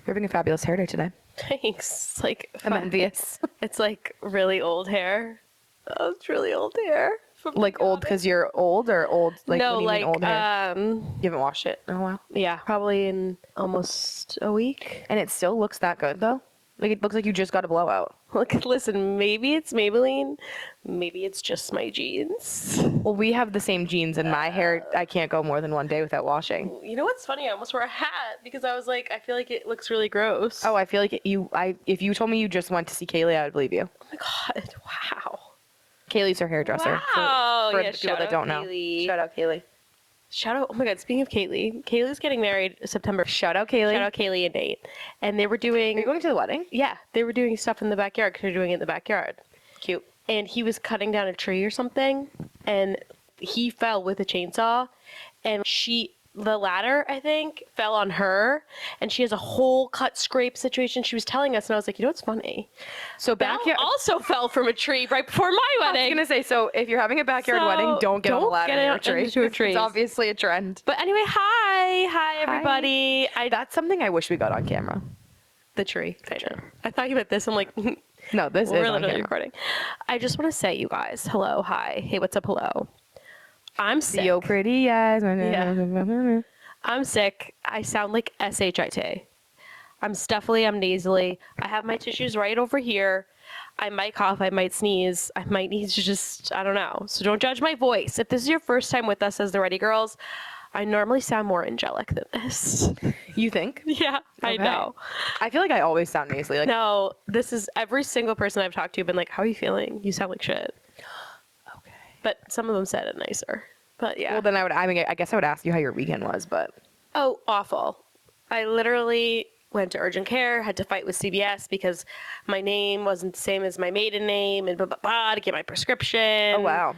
You're having a fabulous hair day today. Thanks. Like, I'm envious. it's like really old hair. Oh, it's really old hair. Like old because you're old, or old like no, when you like mean old hair? You haven't washed it in a while. yeah, probably in almost a week. And it still looks that good though. Like it looks like you just got a blowout. Look, listen, maybe it's Maybelline, maybe it's just my jeans. Well, we have the same jeans, and my hair, I can't go more than one day without washing. You know what's funny? I almost wore a hat because I was like, I feel like it looks really gross. Oh, I feel like if you told me you just went to see Kailee, I would believe you. Oh my god! Wow. Kaylee's her hairdresser. Wow. For Yeah, the people that don't know. Shout out Kailee. Shout out! Oh my god! Speaking of Kailee, Kaylee's getting married September. Shout out Kailee. Shout out Kailee and Nate. And they were Are doing. you going to the wedding? Yeah, they were doing stuff in the backyard because they're doing it in the backyard. Cute. And he was cutting down a tree or something, and he fell with a chainsaw, and the ladder, I think, fell on her, and she has a whole cut scrape situation. She was telling us, and I was like, you know what's funny? So Belle also fell from a tree right before my I wedding. was gonna say, so if you're having a backyard wedding, don't get on a ladder near a tree. Into a tree. It's obviously a trend. But anyway, hi everybody. That's something I wish we got on camera. The tree. I thought you meant this. I'm like, No, this we're is on literally camera. recording. I just want to say, you guys, hello, hi, hey, what's up, hello. I'm sick. Yo, pretty eyes. Yeah. I'm sick. I sound like SHIT. I'm stuffily, I'm nasally. I have my tissues right over here. I might cough, I might sneeze. I might need to just, I don't know. So don't judge my voice. If this is your first time with us as the Ready Girls, I normally sound more angelic than this. You think? Yeah, I Okay. know. I feel like I always sound nasally. Like, No, this is every single person I've talked to been like, how are you feeling? You sound like shit. okay. But some of them said it nicer. But yeah. Well, then I guess I would ask you how your weekend was, but. Oh, awful. I literally went to urgent care, had to fight with CVS because my name wasn't the same as my maiden name and blah, blah, blah, to get my prescription. Oh, wow.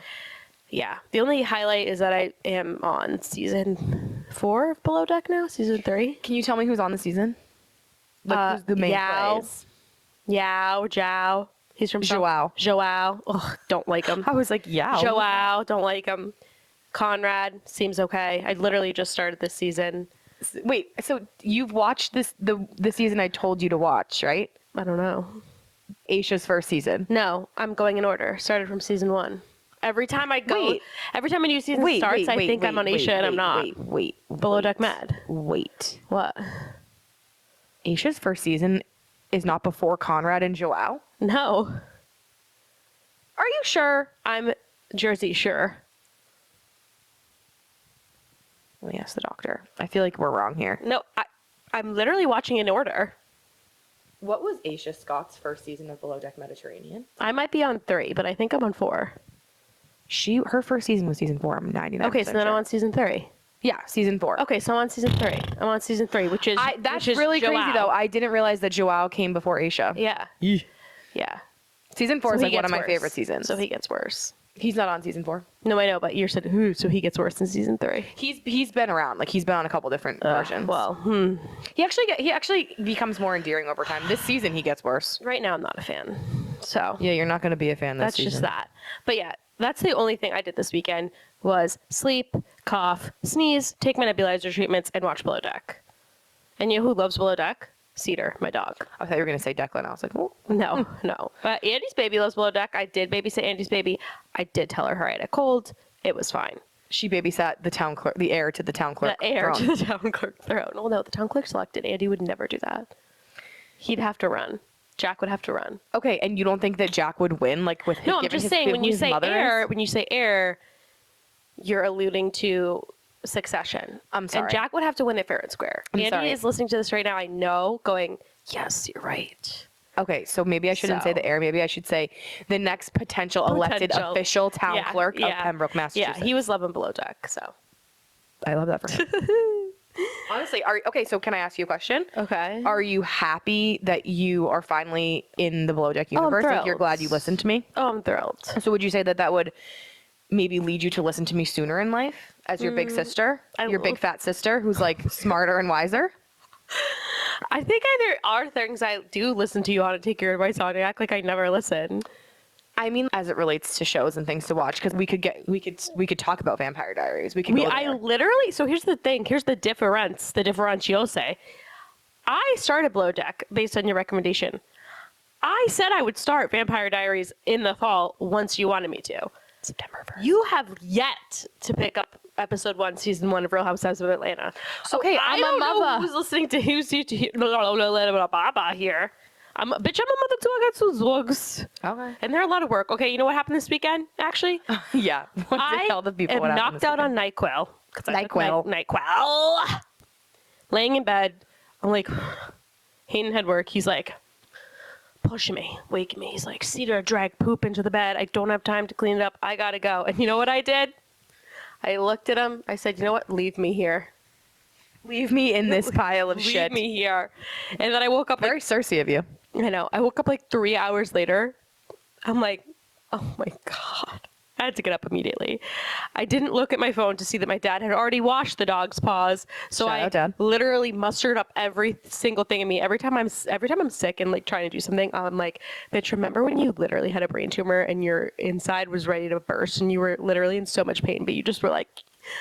Yeah. The only highlight is that I am on season 4 of Below Deck now, season 3. Can you tell me who's on the season? Like, who's the main plays? Joao. He's from Joao. Joao. Ugh, don't like him. I was like, yeah. Joao, don't like him. Conrad seems okay. I literally just started this season. Wait, so you've watched the season I told you to watch, right? I don't know. Aisha's first season. No, I'm going in order. Started from season 1. Every time I go, every time a new season starts, I think I'm on Aisha and I'm not. Wait. Below Deck Mad. Wait. What? Aisha's first season is not before Conrad and Joao? No. Are you sure? I'm Jersey sure. Let me ask the doctor. I feel like we're wrong here. No, I'm literally watching in order. What was Aisha Scott's first season of Below Deck Mediterranean? I might be on 3, but I think I'm on 4. Her first season was season 4. I'm 99%. Okay, so then sure. I'm on season 3. Yeah, season 4. Okay, so I'm on season 3. I'm on season 3, which is That's which is really Joao. crazy though. I didn't realize that Joao came before Aisha. Yeah. Yeah. Season 4 So is he like one gets of my worse. favorite seasons. So he gets worse. He's not on season 4. No, I know, but you said who? So he gets worse in season 3. He's been around. Like he's been on a couple different versions. Well, he actually becomes more endearing over time. This season he gets worse. right now I'm not a fan. So Yeah, you're not going to be a fan this that's season. just that. But yeah, that's the only thing I did this weekend was sleep, cough, sneeze, take my nebulizer treatments, and watch Below Deck. And you know who loves Below Deck? Cedar, my dog. I thought you were going to say Declan. I was like, oh. No. But Andy's baby loves Below Deck. I did babysit Andy's baby. I did tell her I had a cold. It was fine. She babysat the heir to the town clerk. The heir throne. to the town clerk throne. Well, no, the town clerk selected. Andy would never do that. He'd have to run. Jack would have to run. Okay, and you don't think that Jack would win, like with his? No, I'm given just his- saying who when you his say mother heir, is? you're alluding to Succession. I'm sorry. And Jack would have to win it fair and square. Andy sorry. is listening to this right now. I know, going, yes, you're right. Okay, so maybe I shouldn't say the heir. Maybe I should say the next potential elected official town clerk of Pembroke, Massachusetts. Yeah, he was loving Below Deck, so. I love that for him. Honestly, so can I ask you a question? Okay. Are you happy that you are finally in the Below Deck universe? Like you're thrilled. glad you listened to me? Oh, I'm thrilled. So would you say that would maybe lead you to listen to me sooner in life as your big sister? Your big fat sister who's like smarter and wiser? I think there are things I do listen to you on and take your advice on. I act like I never listen. I mean, as it relates to shows and things to watch, because we could talk about Vampire Diaries. We could. I literally. So here's the thing. Here's the difference. The differential say. I started Below Deck based on your recommendation. I said I would start Vampire Diaries in the fall once you wanted me to. September 1st. You have yet to pick up episode 1, season 1 of Real Housewives of Atlanta. So Okay, I I'm a don't know mother. who's listening to who's here here. I'm a mother too. I got 2 dogs. Okay. And they're a lot of work. Okay, you know what happened this weekend, actually? Yeah. What to tell the people am what happened knocked this out weekend. on NyQuil. 'Cause I took NyQuil. NyQuil. Laying in bed. I'm like, Hayden had work. He's like, pushing me, waking me. He's like, Cedar, drag poop into the bed. I don't have time to clean it up. I gotta go. And you know what I did? I looked at him. I said, you know what? Leave me here. Leave me in this pile of Leave shit. me here. And then I woke up Very Cersei of you. I know. I woke up like 3 hours later. I'm like, oh my God. I had to get up immediately. I didn't look at my phone to see that my dad had already washed the dog's paws. So Shout I out, Dad. literally mustered up every single thing in me. Every time I'm sick and like trying to do something, I'm like, bitch, remember when you literally had a brain tumor and your inside was ready to burst and you were literally in so much pain, but you just were like,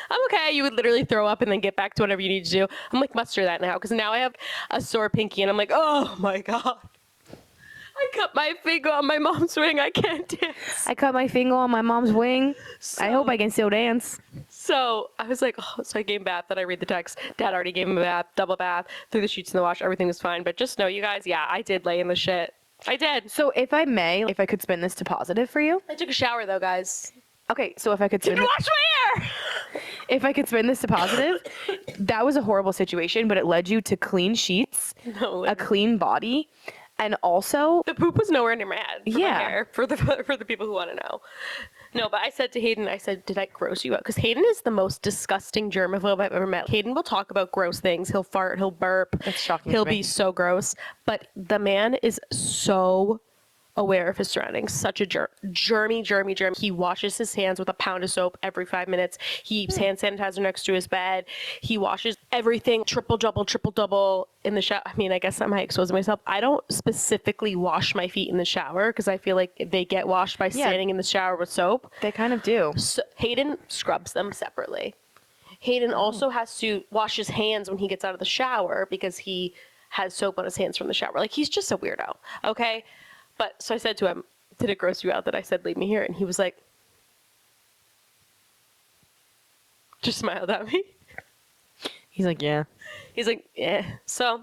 I'm okay. You would literally throw up and then get back to whatever you need to do. I'm like, muster that now. Because now I have a sore pinky and I'm like, oh my God. I cut my finger on my mom's ring. I can't dance. I cut my finger on my mom's wing. I hope I can still dance. So I was like, oh, so I gave him a bath. Then I read the text. Dad already gave him a bath, double bath, threw the sheets in the wash. Everything was fine. But just know, you guys, yeah, I did lay in the shit. I did. So if I may, if I could spin this to positive for you. I took a shower though, guys. Okay, so if I could spin Didn't wash my hair. if I could spin this to positive, that was a horrible situation, but it led you to clean sheets, No, a clean body, and also the poop was nowhere near my head. For Yeah. my hair, for the people who want to know. No, but I said to Hayden, I said, did I gross you out? Because Hayden is the most disgusting germaphobe I've ever met. Hayden will talk about gross things. He'll fart. He'll burp. That's shocking He'll to me. be so gross. But the man is so aware of his surroundings. Such a germy. He washes his hands with a pound of soap every 5 minutes. He keeps hand sanitizer next to his bed. He washes everything triple double in the shower. I mean, I guess I might expose myself. I don't specifically wash my feet in the shower because I feel like they get washed by standing in the shower with soap. they kind of do. So Hayden scrubs them separately. Hayden also has to wash his hands when he gets out of the shower because he has soap on his hands from the shower. Like, he's just a weirdo, okay? But so I said to him, did it gross you out that I said leave me here? And he was like, just smiled at me. He's like, yeah. He's like, yeah. So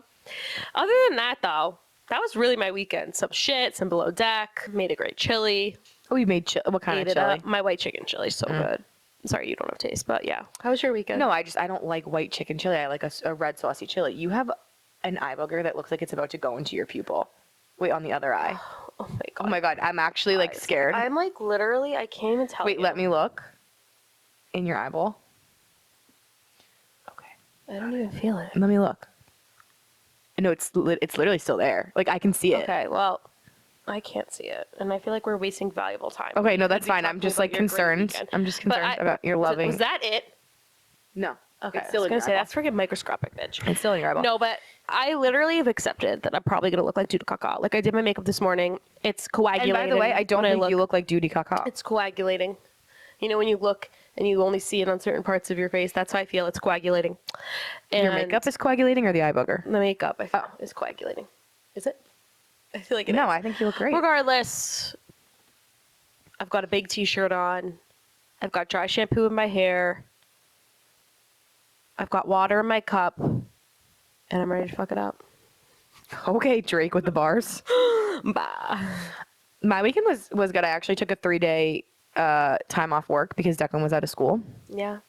other than that, though, that was really my weekend. Some shit, some Below Deck, made a great chili. Oh, you made what kind Ate of it chili? up. My white chicken chili is so good. Sorry, you don't have taste, but yeah. How was your weekend? No, I don't like white chicken chili. I like a red saucy chili. You have an eye booger that looks like it's about to go into your pupil. Wait, on the other eye. Oh my God. Oh my God, I'm actually like scared. I'm like literally, I can't even tell you. Wait, let me look. In your eyeball. Okay. I don't even feel it. Let me look. No, it's literally still there. Like, I can see it. Okay, well, I can't see it, and I feel like we're wasting valuable time. Okay, no, We that's could be fine. I'm talking just about like your great concerned. weekend. I'm just But concerned about your loving. Was that it? No. Okay, It's still I was in gonna your say eyeball. that's freaking microscopic, bitch. It's still in your eyeball. No, but I literally have accepted that I'm probably gonna look like Dude Caca. Like, I did my makeup this morning. It's And coagulating. by the way, I don't when think you look like Duty Caca. It's coagulating. You know, when you look and you only see it on certain parts of your face, that's how I feel. It's coagulating. And Your makeup is coagulating or the eye booger? the makeup, I feel, is coagulating. Is it? I feel like it No, is. I think you look great. Regardless, I've got a big t-shirt on. I've got dry shampoo in my hair. I've got water in my cup. And I'm ready to fuck it up. Okay, Drake with the bars. Bah. My weekend was good. I actually took a 3-day time off work because Declan was out of school. Yeah.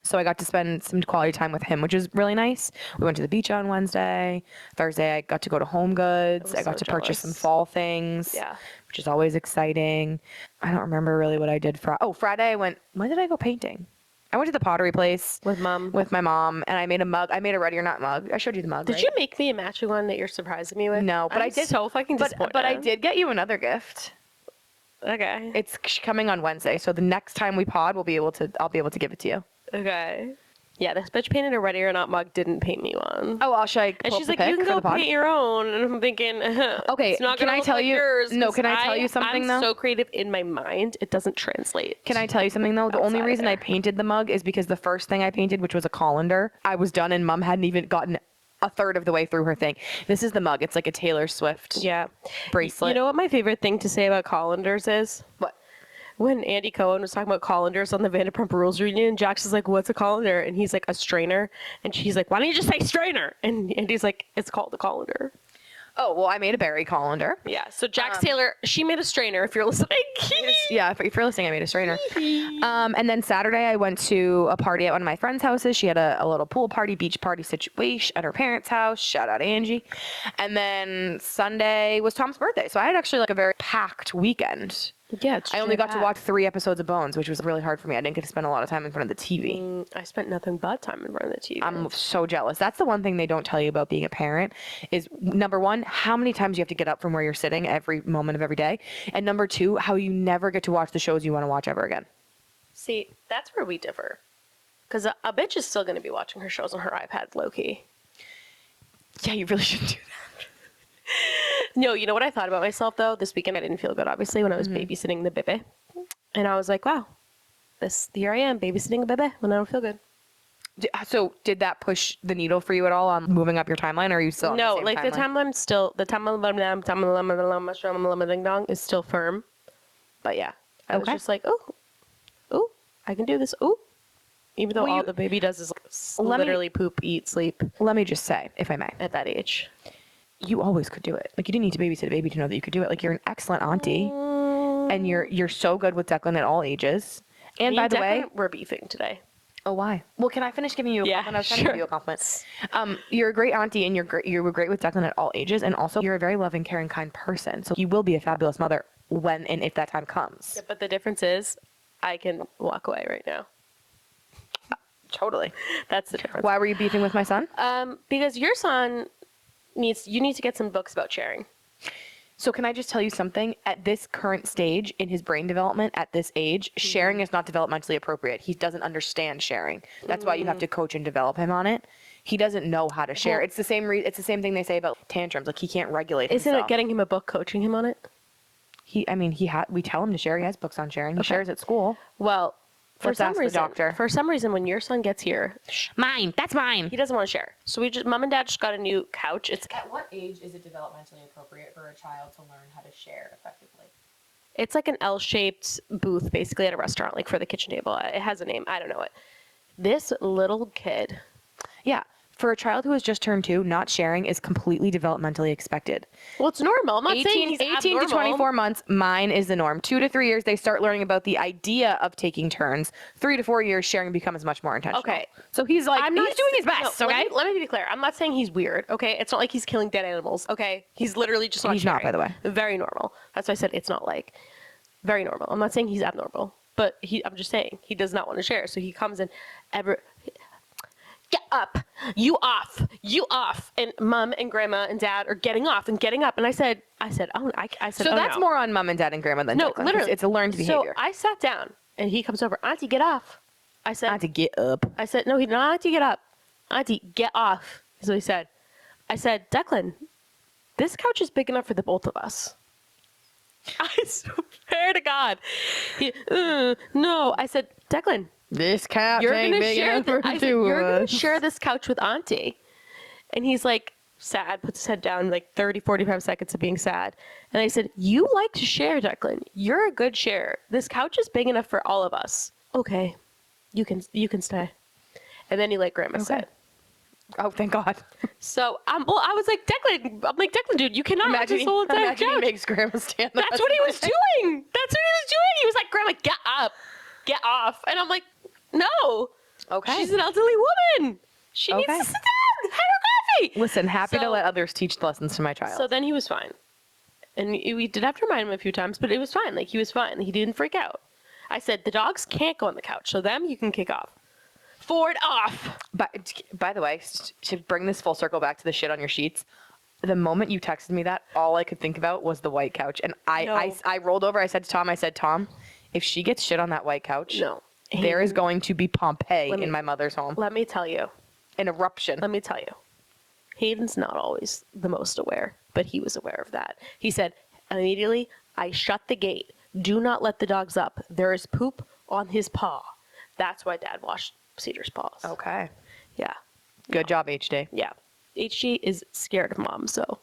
So I got to spend some quality time with him, which is really nice. We went to the beach on Wednesday. Thursday, I got to go to Home Goods. I was I got so to purchase some jealous. fall things, Yeah. which is always exciting. I don't remember really what I did. Friday I went, when did I go painting? I went to the pottery place With Mom. with my mom, and I made a mug. I made a Ready or Not mug. I showed you the mug, Did right? you make me a matching one that you're surprising me with? No, but I'm I did. so fucking disappointed. But I did get you another gift. Okay. It's coming on Wednesday, so the next time we pod, I'll be able to give it to you. Okay. Yeah, this bitch painted a Ready or Not mug, didn't paint me one. Oh, I'll show you. And she's like, you can go paint your own. And I'm thinking, Okay, it's not can gonna I look tell like you- yours, no, 'cause can I tell you something, I'm though? so creative in my mind, it doesn't translate. Can I tell you something though? The only Outside reason I there. painted the mug is because the first thing I painted, which was a colander, I was done and Mom hadn't even gotten a third of the way through her thing. This is the mug. It's like a Taylor Swift bracelet. You know what my favorite thing to say about colanders is? What? When Andy Cohen was talking about colanders on the Vanderpump Rules reunion, Jax is like, what's a colander? And he's like, a strainer. And she's like, why don't you just say strainer? And Andy's like, it's called a colander. Oh, well, I made a berry colander. Yeah, so Jax Taylor, she made a strainer if you're listening. Yeah, if you're listening, I made a strainer. And then Saturday, I went to a party at one of my friends' houses. She had a little pool party, beach party situation at her parents' house. Shout out Angie. And then Sunday was Tom's birthday. So I had actually like a very packed weekend. Yeah, I only got to watch 3 episodes of Bones, which was really hard for me. I didn't get to spend a lot of time in front of the TV. I spent nothing but time in front of the TV. I'm so jealous. That's the one thing they don't tell you about being a parent is, number one, how many times you have to get up from where you're sitting every moment of every day. And number two, how you never get to watch the shows you want to watch ever again. See, that's where we differ. Because a bitch is still going to be watching her shows on her iPad, low-key. Yeah, you really shouldn't do that. No, you know what I thought about myself, though? This weekend I didn't feel good, obviously, when I was babysitting the bebe. And I was like, wow, here I am, babysitting a bebe when I don't feel good. So did that push the needle for you at all on moving up your timeline, or are you still on No, the same like timeline? the timeline ding dong is still firm. But yeah, I was just like, oh, I can do this. Oh, even though all the baby does is literally poop, eat, sleep. Let me just say, if I may, at that age. You always could do it. Like, you didn't need to babysit a baby to know that you could do it. Like, you're an excellent auntie, and you're so good with Declan at all ages. And by the way, we're beefing today. Oh, why? Well, can I finish giving you a compliment? I was trying to give you a compliment. You're a great auntie, and you were great with Declan at all ages, and also you're a very loving, caring, kind person. So you will be a fabulous mother when and if that time comes. Yeah, but the difference is, I can walk away right now. Totally. That's the difference. Why were you beefing with my son? Because your son you need to get some books about sharing. So can I just tell you something? At this current stage in his brain development, at this age, sharing is not developmentally appropriate. He doesn't understand sharing. That's why you have to coach and develop him on it. He doesn't know how to share. It's the same thing they say about tantrums. Like, he can't regulate himself. Isn't it getting him a book, coaching him on it? We tell him to share. He has books on sharing. He shares at school. Well, for some reason, when your son gets here, that's mine. He doesn't want to share. So mom and dad just got a new couch. At what age is it developmentally appropriate for a child to learn how to share effectively? It's like an L-shaped booth, basically, at a restaurant, like for the kitchen table. It has a name. I don't know it. This little kid. Yeah. For a child who has just turned 2, not sharing is completely developmentally expected. Well, it's normal. I'm not saying he's 18 to 24 months, mine is the norm. 2 to 3 years, they start learning about the idea of taking turns. 3 to 4 years, sharing becomes much more intentional. Okay. So he's like, he's doing his best, okay? Let me be clear. I'm not saying he's weird, okay? It's not like he's killing dead animals, okay? He's literally just not sharing. Not, by the way. Very normal. That's why I said it's not like very normal. I'm not saying he's abnormal, but I'm just saying he does not want to share. So he comes in get up, you off, and mom and grandma and dad are getting off and getting up, and I said, so that's more on mom and dad and grandma than Declan. Literally, it's a learned behavior. So I sat down, and he comes over, Auntie, get off. I said, Auntie, get up. I said, no, he did not, Auntie, get up. Auntie, get off. Is what he said. I said, Declan, this couch is big enough for the both of us. I swear to God. No, I said, Declan, this couch ain't big enough for the two of us. You're going to share this couch with Auntie. And he's like, sad, puts his head down, like 30, 45 seconds of being sad. And I said, you like to share, Declan. You're a good sharer. This couch is big enough for all of us. Okay, you can stay. And then he let Grandma sit. Oh, thank God. So, I was like, Declan, dude, you cannot imagine this whole entire couch. He makes Grandma stand. That's what he was doing. He was like, Grandma, get up, get off. And I'm like, no. Okay. She's an elderly woman. She needs to sit down, have her coffee. Listen, happy to let others teach lessons to my child. So then he was fine. And we did have to remind him a few times, but it was fine. Like, he was fine. He didn't freak out. I said, the dogs can't go on the couch, so them you can kick off. Forward off. By the way, to bring this full circle back to the shit on your sheets, the moment you texted me that, all I could think about was the white couch. And I rolled over. I said to Tom, if she gets shit on that white couch, there is going to be Pompeii in my mother's home. Let me tell you. An eruption. Let me tell you. Hayden's not always the most aware, but he was aware of that. He said, immediately, I shut the gate. Do not let the dogs up. There is poop on his paw. That's why Dad washed Cedar's paws. Okay. Yeah. Good job, HD. Yeah. HG is scared of mom, so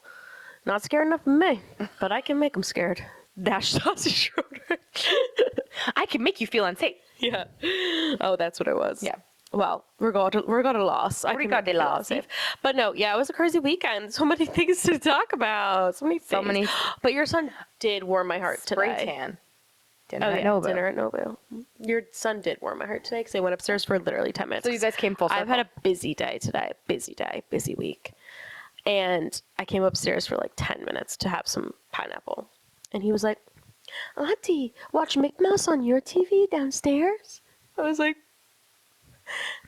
not scared enough of me, but I can make him scared. Dash Sausage Schroeder. I can make you feel unsafe. Yeah. Oh, that's what it was. Yeah. Well, we're going to loss. I can got make the you loss. safe. But no, yeah, it was a crazy weekend. So many things to talk about. So many. But your son did warm my heart Spray today. tan. Dinner Oh, at yeah, Nobu. dinner at Nobu. Your son did warm my heart today because I went upstairs for literally 10 minutes. So you guys came full circle. I've had a busy day today. Busy week. And I came upstairs for like 10 minutes to have some pineapple. And he was like, Auntie, watch Mickey Mouse on your TV downstairs? I was like,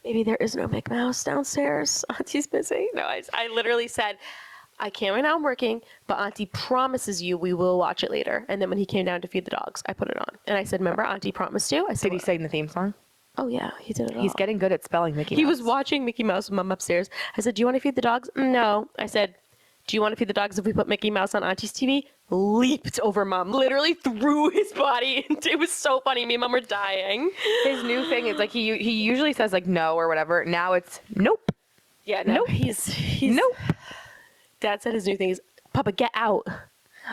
maybe there is no Mickey Mouse downstairs. Auntie's busy. No, I literally said, I can't right now, I'm working, but Auntie promises you we will watch it later. And then when he came down to feed the dogs, I put it on. And I said, remember, Auntie promised you? I said, Did he sing the theme song? oh yeah, he did it all. He's getting good at spelling Mickey Mouse. He was watching Mickey Mouse with Mom upstairs. I said, do you want to feed the dogs? No. I said, do you want to feed the dogs if we put Mickey Mouse on Auntie's TV? Leaped over Mom, literally threw his body. It was so funny. Me and Mom were dying. His new thing is like he usually says like no or whatever. Now it's nope. Yeah, no, Nope. he's Nope. Dad said his new thing is, Papa, get out.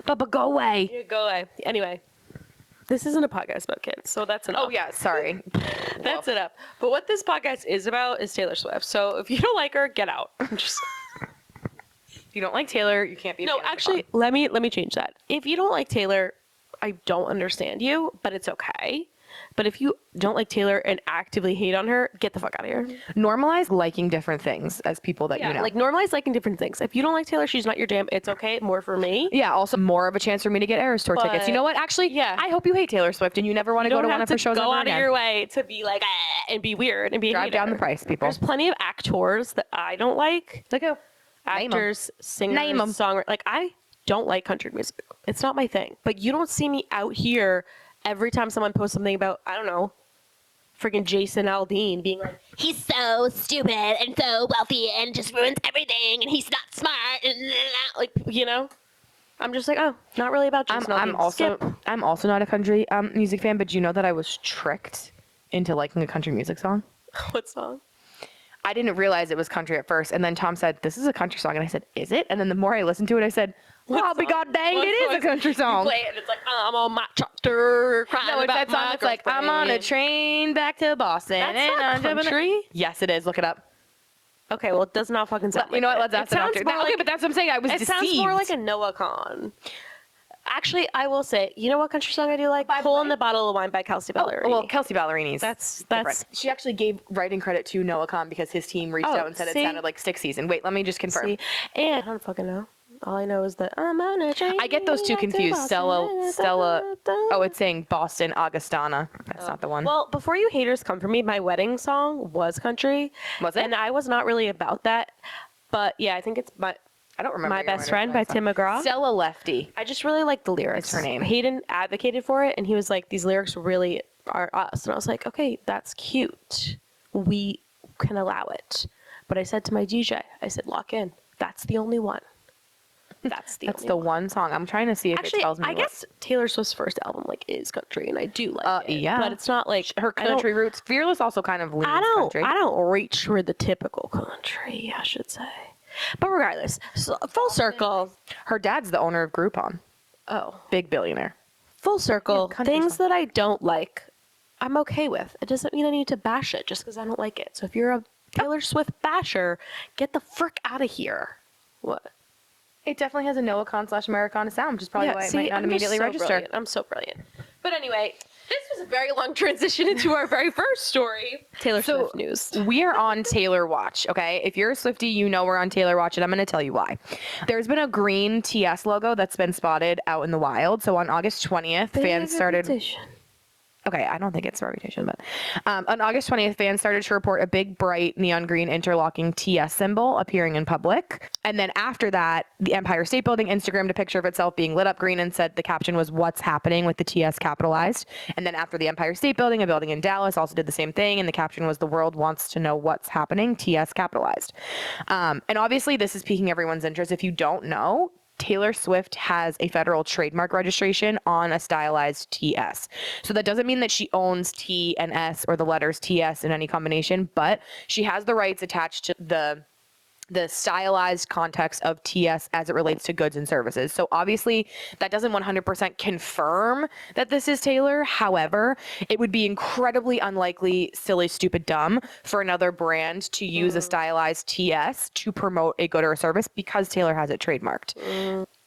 Papa, go away. Yeah, go away. Anyway, this isn't a podcast about kids, so that's enough. Oh yeah, sorry. That's enough. But what this podcast is about is Taylor Swift. So if you don't like her, get out. Just If you don't like Taylor, you can't be. no, actually, let me change that. If you don't like Taylor, I don't understand you, but it's okay. But if you don't like Taylor and actively hate on her, get the fuck out of here. Normalize liking different things as people that you know. Like normalize liking different things. If you don't like Taylor, she's not your jam. It's okay. More for me. Yeah, also more of a chance for me to get Eras Tour tickets. You know what? Actually, yeah. I hope you hate Taylor Swift and you never want to go to one of her shows go ever out again. of your way to be like and be weird and be a Drive hater. down the price, people. There's plenty of actors that I don't like. Like who? Actors, singers, Name 'em. songwriters. Like I don't like country music. It's not my thing. But you don't see me out here every time someone posts something about, I don't know, freaking Jason Aldean being like, He's so stupid and so wealthy and just ruins everything and he's not smart. like, you know? I'm just like, oh, not really about Jason Aldean. Skip. I'm also not a country music fan, but you know that I was tricked into liking a country music song. What song? I didn't realize it was country at first, and then Tom said, "This is a country song," and I said, "Is it?" And then the more I listened to it, I said, "Well, I'll be god dang, it is a country song." You play it, and it's like, I'm on my tractor crying No, it's about that song my that's like, "I'm on a girlfriend." train back to Boston." That's and not I'm jumping- country. Yes, it is. Look it up. Okay, well, it does not fucking sound You know what? like Let's it. ask the It sounds doctor. more Okay, like- but that's what I'm saying. I was It deceived. sounds more like a Noah Kahn. Actually, I will say, you know what country song I do like? Hole in the Bottle of Wine by Kelsey Ballerini. Well, Kelsey Ballerini's. That's different. She actually gave writing credit to Noah Kahn because his team reached out and said see? it sounded like Stick Season. Wait, let me just confirm. See, and I don't fucking know. All I know is that I'm on a train. I get those two back to confused. Boston. Stella. Oh, it's saying Boston Augustana. That's not the one. Well, before you haters come for me, my wedding song was country. Was it? And I was not really about that. But yeah, I think it's I don't remember. My your Best wedding Friend by song. Tim McGraw. Stella Lefty. I just really like the lyrics. It's her name. Hayden advocated for it, and he was like, these lyrics really are us. And I was like, okay, that's cute. We can allow it. But I said to my DJ, I said, lock in. That's the only one. That's the That's only the one. one song. I'm trying to see if Actually, it tells me. I guess Taylor Swift's first album is country, and I do like it. yeah. But it's not like her I don't- country roots. Fearless also kind of leans country. I don't reach for the typical country, I should say. But regardless, so full circle. Her dad's the owner of Groupon. Oh, Big billionaire. full circle. Yeah, country Things song. that I don't like, I'm okay with. It doesn't mean I need to bash it just because I don't like it. So if you're a Taylor Swift basher, get the frick out of here. What? It definitely has a Noah Kahn / Americana sound, which is probably why it might not I'm just immediately so register. brilliant. I'm so brilliant. But anyway, this was a very long transition into our very first story. Taylor Swift news. We are on Taylor Watch, okay? If you're a Swiftie, you know we're on Taylor Watch, and I'm going to tell you why. There's been a green TS logo that's been spotted out in the wild. So on August 20th, fans started... Okay, I don't think it's Reputation, but on August 20th, fans started to report a big, bright, neon green interlocking TS symbol appearing in public. And then after that, the Empire State Building Instagrammed a picture of itself being lit up green and said the caption was, "What's happening?" with the TS capitalized. And then after the Empire State Building, a building in Dallas also did the same thing. And the caption was, "The world wants to know what's happening," TS capitalized. And obviously, this is piquing everyone's interest. If you don't know, Taylor Swift has a federal trademark registration on a stylized TS. So that doesn't mean that she owns T and S or the letters TS in any combination, but she has the rights attached to the the stylized context of TS as it relates to goods and services. So obviously that doesn't 100% confirm that this is Taylor. However, it would be incredibly unlikely, silly, stupid, dumb for another brand to use a stylized TS to promote a good or a service because Taylor has it trademarked.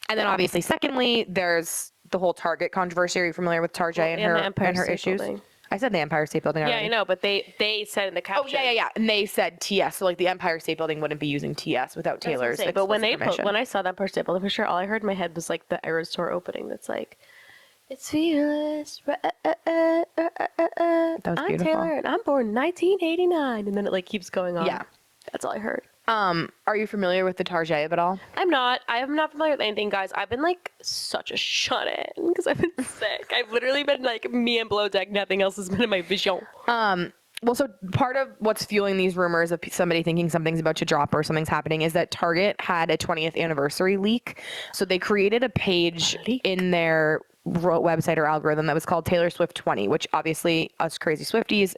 And then obviously, secondly, there's the whole Target controversy. Are you familiar with Target and her issues? Building. I said the Empire State Building already. Yeah, I know, but they said in the caption. Oh, yeah. And they said TS. So, like, the Empire State Building wouldn't be using TS without Taylor's Saying, but when permission. when I saw that Empire State Building picture, all I heard in my head was, like, the Eras Tour opening that's like, it's fearless. That was I'm beautiful. Taylor, and I'm born in 1989. And then it, like, keeps going on. Yeah. That's all I heard. Are you familiar with the Target at all? I'm not. I am not familiar with anything, guys. I've been like such a shut-in because I've been sick. I've literally been like me and Below Deck. Nothing else has been in my vision. Well, so part of what's fueling these rumors of somebody thinking something's about to drop or something's happening is that Target had a 20th anniversary leak. So they created a page in their website or algorithm that was called Taylor Swift 20, which obviously us crazy Swifties,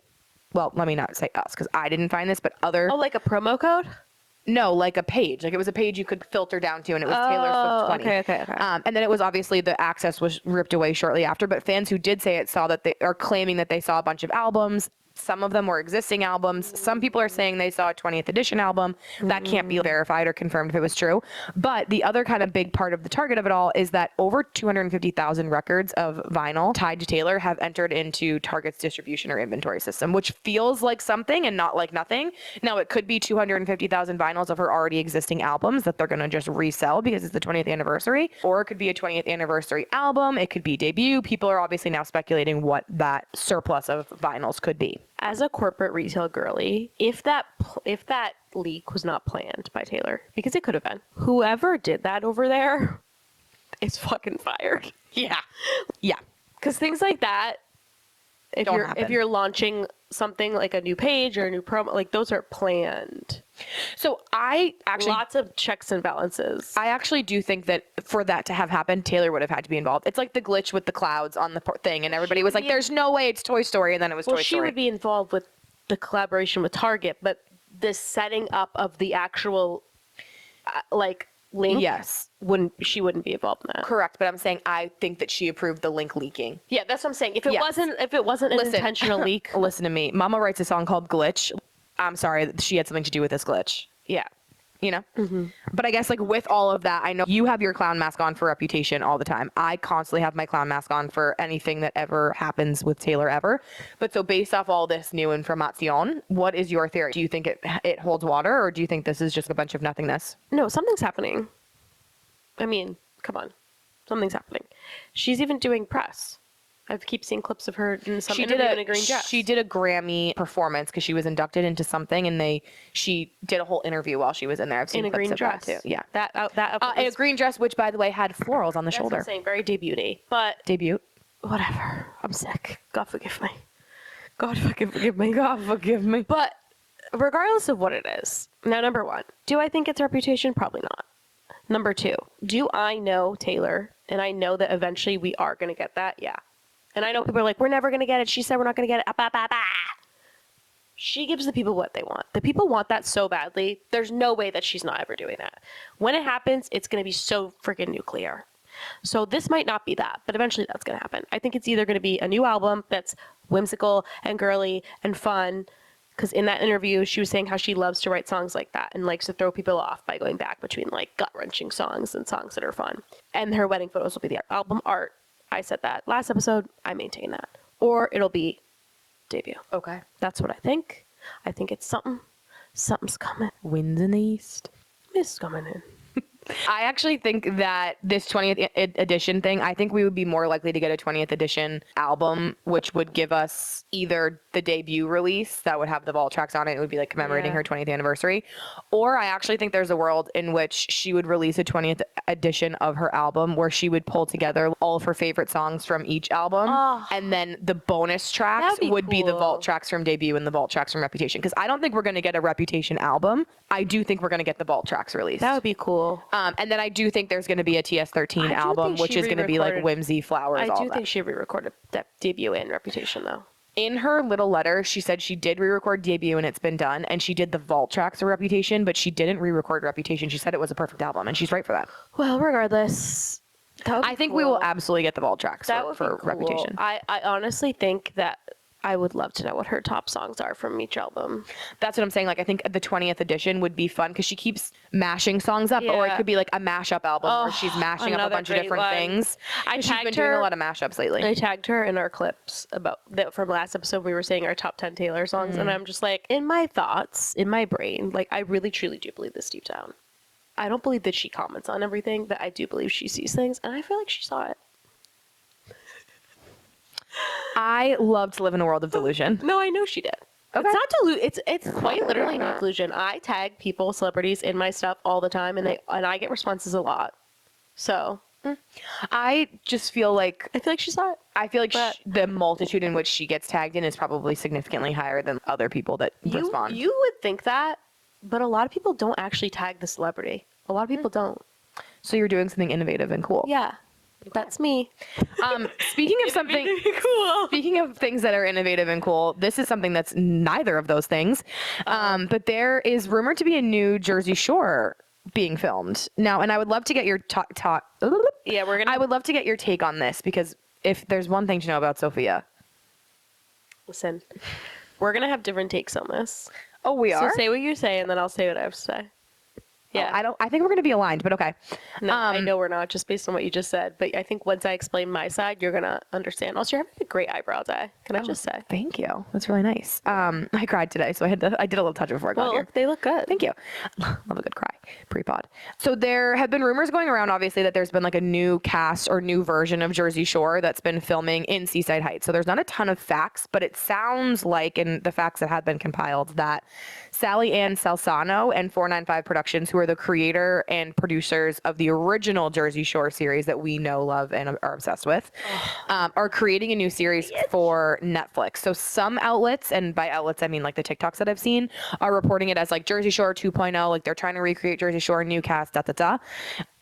well, let me not say us because I didn't find this, but other. Oh, like a promo code? No, like a page. Like it was a page you could filter down to, and it was Taylor Swift 20. Okay. And then it was obviously the access was ripped away shortly after, but fans who did say it saw that they are claiming that they saw a bunch of albums. Some of them were existing albums. Some people are saying they saw a 20th edition album. That can't be verified or confirmed if it was true. But the other kind of big part of the target of it all is that over 250,000 records of vinyl tied to Taylor have entered into Target's distribution or inventory system, which feels like something and not like nothing. Now, it could be 250,000 vinyls of her already existing albums that they're going to just resell because it's the 20th anniversary, or it could be a 20th anniversary album. It could be debut. People are obviously now speculating what that surplus of vinyls could be. As a corporate retail girly, if that leak was not planned by Taylor, because it could have been, whoever did that over there is fucking fired. Yeah. Because things like that, if you're launching something like a new page or a new promo, like those are planned. So I actually lots of checks and balances. I actually do think that for that to have happened, Taylor would have had to be involved. It's like the glitch with the clouds on the thing, and everybody was like, "There's no way it's Toy Story," and then it was Toy Story. She would be involved with the collaboration with Target, but the setting up of the actual like link, yes, she wouldn't be involved in that. Correct, but I'm saying I think that she approved the link leaking. Yeah, that's what I'm saying. If it wasn't an intentional leak, listen to me. Mama writes a song called "Glitch." I'm sorry, she had something to do with this glitch. yeah. You know? Mm-hmm. But I guess like with all of that, I know you have your clown mask on for Reputation all the time. I constantly have my clown mask on for anything that ever happens with Taylor ever. But so based off all this new information, what is your theory? Do you think it holds water, or do you think this is just a bunch of nothingness? No, something's happening. I mean, come on. Something's happening. She's even doing press. I keep seeing clips of her in some interview in a green dress. She did a Grammy performance because she was inducted into something, and she did a whole interview while she was in there. I've seen in a green dress too. Yeah, a green dress, which by the way had florals on the shoulder. What I'm saying, very debut-y, but debut. Whatever. I'm sick. God forgive me. God fucking forgive me. God forgive me. But regardless of what it is, now number one, do I think it's Reputation? Probably not. Number two, do I know Taylor, and I know that eventually we are going to get that? Yeah. And I know people are like, we're never going to get it. She said we're not going to get it. She gives the people what they want. The people want that so badly. There's no way that she's not ever doing that. When it happens, it's going to be so freaking nuclear. So this might not be that, but eventually that's going to happen. I think it's either going to be a new album that's whimsical and girly and fun, because in that interview, she was saying how she loves to write songs like that and likes to throw people off by going back between like gut-wrenching songs and songs that are fun. And her wedding photos will be the album art. I said that last episode. I maintain that. Or it'll be debut. Okay. That's what I think. I think it's something. Something's coming. Winds in the east. Mist's coming in. I actually think that this 20th edition thing, I think we would be more likely to get a 20th edition album, which would give us either the debut release that would have the vault tracks on it. It would be like commemorating her 20th anniversary. Or I actually think there's a world in which she would release a 20th edition of her album where she would pull together all of her favorite songs from each album. Oh. And then the bonus tracks would be the vault tracks from debut and the vault tracks from Reputation. Because I don't think we're going to get a Reputation album. I do think we're going to get the vault tracks released. That would be cool. And then I do think there's going to be a TS13 album, which is going to be like whimsy flowers. I do think she re-recorded that debut and Reputation, though. In her little letter, she said she did re-record Debut and it's been done, and she did the vault tracks of Reputation, but she didn't re-record Reputation. She said it was a perfect album, and she's right for that. Well, regardless, I think we will absolutely get the vault tracks That would for be cool. Reputation. I honestly think that I would love to know what her top songs are from each album. That's what I'm saying. Like, I think the 20th edition would be fun because she keeps mashing songs up, or it Yeah. could be like a mashup album where she's mashing up a another bunch of great different one. things. I She's been tagged doing her- a lot of mashups lately. I tagged her in our clips about that from last episode. We were saying our top 10 Taylor songs, and I'm just like, in my thoughts, in my brain, like I really truly do believe this deep down. I don't believe that she comments on everything, but I do believe she sees things, and I feel like she saw it. I love to live in a world of delusion. No, I know she did. Okay. It's not delusion. It's quite literally not delusion. I tag people, celebrities in my stuff all the time, and I get responses a lot. So I just feel like I feel like she saw it. I feel like But- the multitude in which she gets tagged in is probably significantly higher than other people that respond. You would think that, but a lot of people don't actually tag the celebrity. A lot of people don't. So you're doing something innovative and cool. Yeah, that's me. Speaking of something cool. Speaking of things that are innovative and cool, this is something that's neither of those things. But there is rumored to be a new Jersey Shore being filmed now, and I would love to get your Yeah, we're gonna. I would love to get your take on this, because if there's one thing to know about Sofia. Listen. We're gonna have different takes on this. Oh, we So are? say what you say, and then I'll say what I have to say. Yeah. I think we're going to be aligned, but okay. No, I know we're not, just based on what you just said. But I think once I explain my side, you're going to understand. Also, you're having a great eyebrow day. Can I just say? Thank you. That's really nice. I cried today, so I did a little touch before I got Well, here. they look good. Thank you. Love a good cry pre-pod. So there have been rumors going around, obviously, that there's been like a new cast or new version of Jersey Shore that's been filming in Seaside Heights. So there's not a ton of facts, but it sounds like, in the facts that have been compiled, that Sally Ann Salzano and 495 Productions, who are the creator and producers of the original Jersey Shore series that we know, love, and are obsessed with, are creating a new series for Netflix. So some outlets, and by outlets I mean like the TikToks that I've seen, are reporting it as like Jersey Shore 2.0, like they're trying to recreate Jersey Shore, new cast,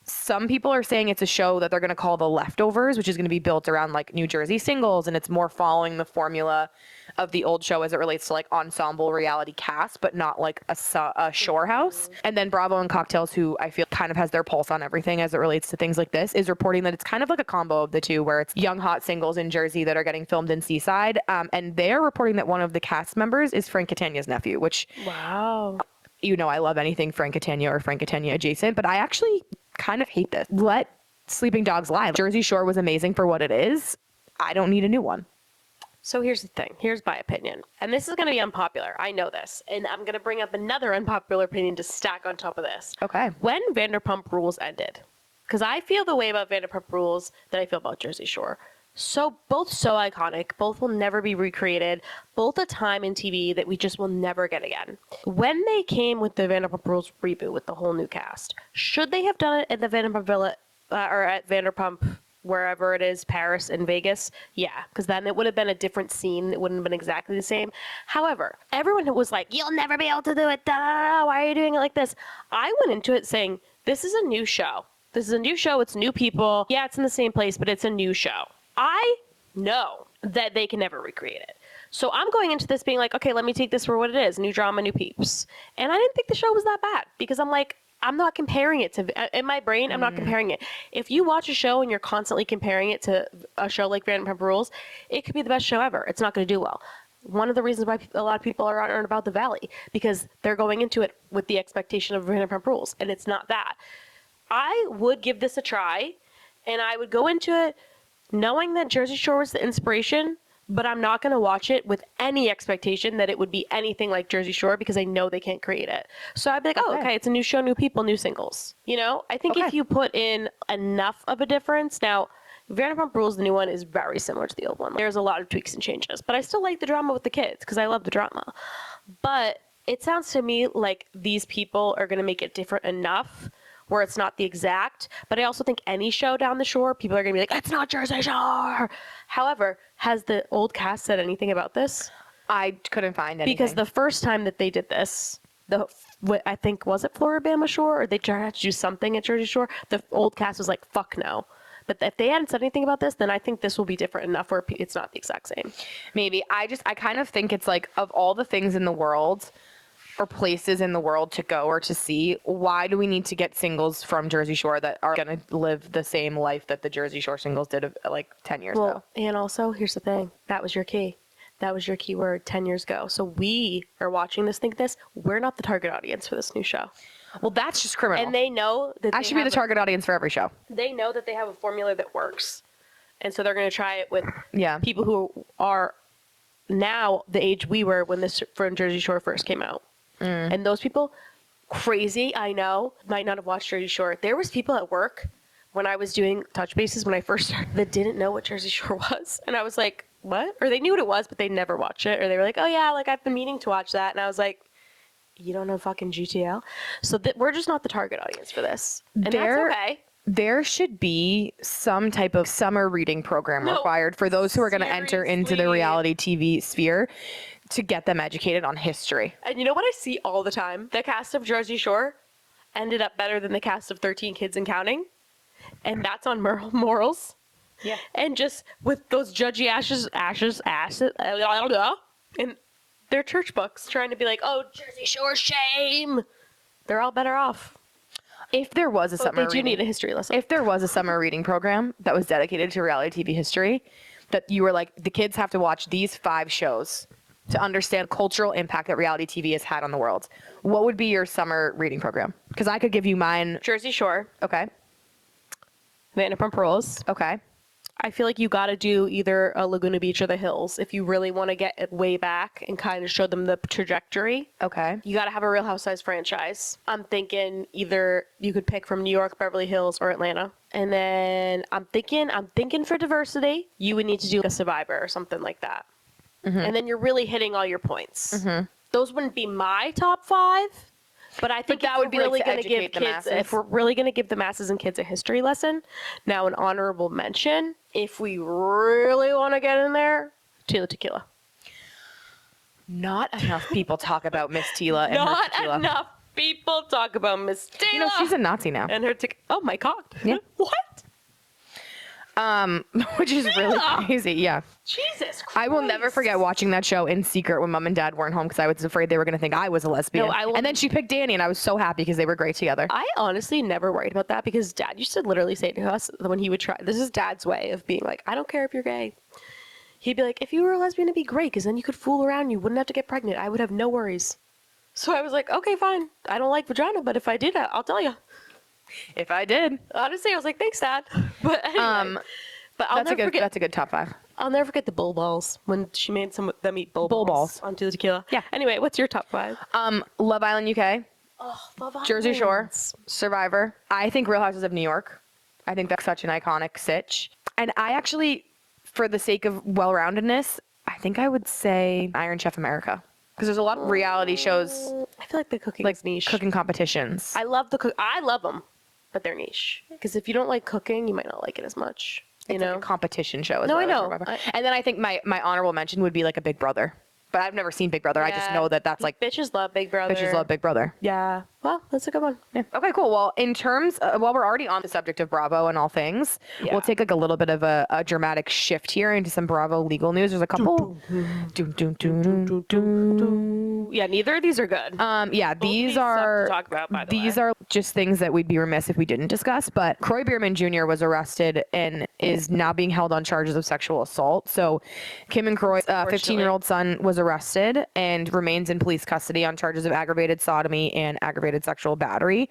Some people are saying it's a show that they're going to call The Leftovers, which is going to be built around like New Jersey singles, and it's more following the formula of the old show as it relates to like ensemble reality cast, but not like a shore house. And then Bravo and Cocktails, who I feel kind of has their pulse on everything as it relates to things like this, is reporting that it's kind of like a combo of the two, where it's young hot singles in Jersey that are getting filmed in Seaside, and they're reporting that one of the cast members is Frank Catania's nephew, which, Wow. you know, I love anything Frank Catania or Frank Catania adjacent, but I actually kind of hate this. Let sleeping dogs lie. Jersey Shore was amazing for what it is. I don't need a new one. So here's the thing. Here's my opinion. And this is going to be unpopular. I know this. And I'm going to bring up another unpopular opinion to stack on top of this. Okay. When Vanderpump Rules ended, because I feel the way about Vanderpump Rules that I feel about Jersey Shore. So both so iconic, both will never be recreated, both a time in TV that we just will never get again. When they came with the Vanderpump Rules reboot with the whole new cast, should they have done it at the Vanderpump Villa or at Vanderpump wherever it is, Paris and Vegas? Yeah, because then it would have been a different scene. It wouldn't have been exactly the same. However, everyone was like, "You'll never be able to do it. Da, da, da, why are you doing it like this?" I went into it saying, "This is a new show. This is a new show. It's new people. Yeah, it's in the same place, but it's a new show." I know that they can never recreate it. So I'm going into this being like, okay, let me take this for what it is. New drama, new peeps. And I didn't think the show was that bad, because I'm like, I'm not comparing it to, in my brain, I'm not comparing it. If you watch a show and you're constantly comparing it to a show like Vanderpump Rules, it could be the best show ever. It's not going to do well. One of the reasons why a lot of people are on about The Valley, because they're going into it with the expectation of Vanderpump Rules, and it's not that. I would give this a try, and I would go into it knowing that Jersey Shore was the inspiration, but I'm not going to watch it with any expectation that it would be anything like Jersey Shore, because I know they can't create it. So I'd be like, oh, okay, it's a new show, new people, new singles. You know, I think if you put in enough of a difference. Now, Vanderpump Rules, the new one, is very similar to the old one. There's a lot of tweaks and changes, but I still like the drama with the kids because I love the drama. But it sounds to me like these people are going to make it different enough where it's not the exact, but I also think any show down the shore, people are going to be like, it's not Jersey Shore. However, has the old cast said anything about this? I couldn't find anything. Because the first time that they did this, I think, was it Floribama Shore, or they tried to do something at Jersey Shore? The old cast was like, fuck no. But if they hadn't said anything about this, then I think this will be different enough where it's not the exact same. Maybe. I kind of think it's like, of all the things in the world or places in the world to go or to see, why do we need to get singles from Jersey Shore that are going to live the same life that the Jersey Shore singles did like 10 years ago? And also, here's the thing. That was your key. That was your keyword 10 years ago. So we are watching this, think this. We're not the target audience for this new show. Well, that's just criminal. And they know that I should be the target audience for every show. They know that they have a formula that works. And so they're going to try it with people who are now the age we were when this from Jersey Shore first came out. And those people, crazy, I know, might not have watched Jersey Shore. There was people at work when I was doing touch bases when I first started that didn't know what Jersey Shore was. And I was like, what? Or they knew what it was, but they never watched it. Or they were like, oh yeah, like I've been meaning to watch that. And I was like, you don't know fucking GTL? So we're just not the target audience for this. And that's okay. There should be some type of summer reading program required for those who are going to enter into the reality TV sphere to get them educated on history. And you know what I see all the time? The cast of Jersey Shore ended up better than the cast of 13 Kids and Counting. And that's on morals. Yeah. And just with those judgy ashes, and their church books trying to be like, oh, Jersey Shore shame. They're all better off. If there was a summer they do need a history lesson. If there was a summer reading program that was dedicated to reality TV history, that you were like, the kids have to watch these 5 shows to understand cultural impact that reality TV has had on the world, what would be your summer reading program? Because I could give you mine. Jersey Shore. Okay. Vanderpump Rules. Okay. I feel like you got to do either a Laguna Beach or the Hills if you really want to get it way back and kind of show them the trajectory. Okay. You got to have a Real Housewives franchise. I'm thinking either you could pick from New York, Beverly Hills, or Atlanta. And then I'm thinking for diversity, you would need to do a Survivor or something like that. Mm-hmm. And then you're really hitting all your points. Mm-hmm. Those wouldn't be my top 5. But I think that would be really going to give kids, if we're really going to give the masses and kids a history lesson, now an honorable mention, if we really want to get in there, Tila Tequila. Not enough people talk about Miss Tila and her tequila. Not enough people talk about Miss Tila. You know, she's a Nazi now. And her oh my God. Yeah. What? Which is really crazy. Yeah. Jesus Christ. I will never forget watching that show in secret when Mom and Dad weren't home because I was afraid they were going to think I was a lesbian. And then she picked Danny and I was so happy because they were great together. I honestly never worried about that because Dad used to literally say to us when he would try, this is Dad's way of being like, I don't care if you're gay. He'd be like, if you were a lesbian, it'd be great because then you could fool around. You wouldn't have to get pregnant. I would have no worries. So I was like, okay, fine. I don't like vagina, but if I did, I'll tell you. If I did. Honestly, I was like, thanks, Dad. But anyway. But that's a good top 5. I'll never forget the bull balls when she made some of them eat bull balls onto the tequila. Yeah. Anyway, what's your top 5? Love Island UK. Oh, Love Island. Jersey Shore. Survivor. I think Real Houses of New York. I think that's such an iconic sitch. And I actually, for the sake of well-roundedness, I think I would say Iron Chef America. Because there's a lot of reality shows. I feel like the cooking is niche. Cooking competitions. I love them, but they're niche. Because if you don't like cooking, you might not like it as much. It's like a competition show. No, I know. And then I think my honorable mention would be like a Big Brother. But I've never seen Big Brother. Yeah. I just know that that's like... Bitches love Big Brother. Bitches love Big Brother. Yeah. Well, that's a good one. Yeah. Okay, cool. Well, in terms... while we're already on the subject of Bravo and all things, we'll take like a little bit of a dramatic shift here into some Bravo legal news. There's a couple... Yeah, neither of these are good. Yeah, these are... talk about, by the these way. are just things that we'd be remiss if we didn't discuss. But Kroy Biermann Jr. was arrested and is now being held on charges of sexual assault. So Kim and Kroy's 15-year-old son was arrested and remains in police custody on charges of aggravated sodomy and aggravated sexual battery.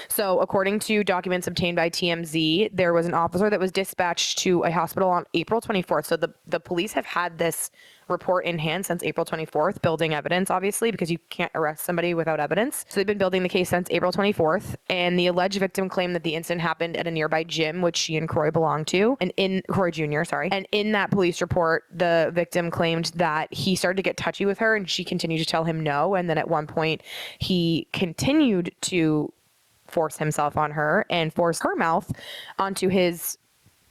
So according to documents obtained by TMZ, there was an officer that was dispatched to a hospital on April 24th. So the police have had this report in hand since April 24th, building evidence, obviously, because you can't arrest somebody without evidence. So they've been building the case since April 24th. And the alleged victim claimed that the incident happened at a nearby gym, which she and Kroy belonged to, and Kroy Jr., sorry. And in that police report, the victim claimed that he started to get touchy with her and she continued to tell him no. And then at one point, he continued to force himself on her and force her mouth onto his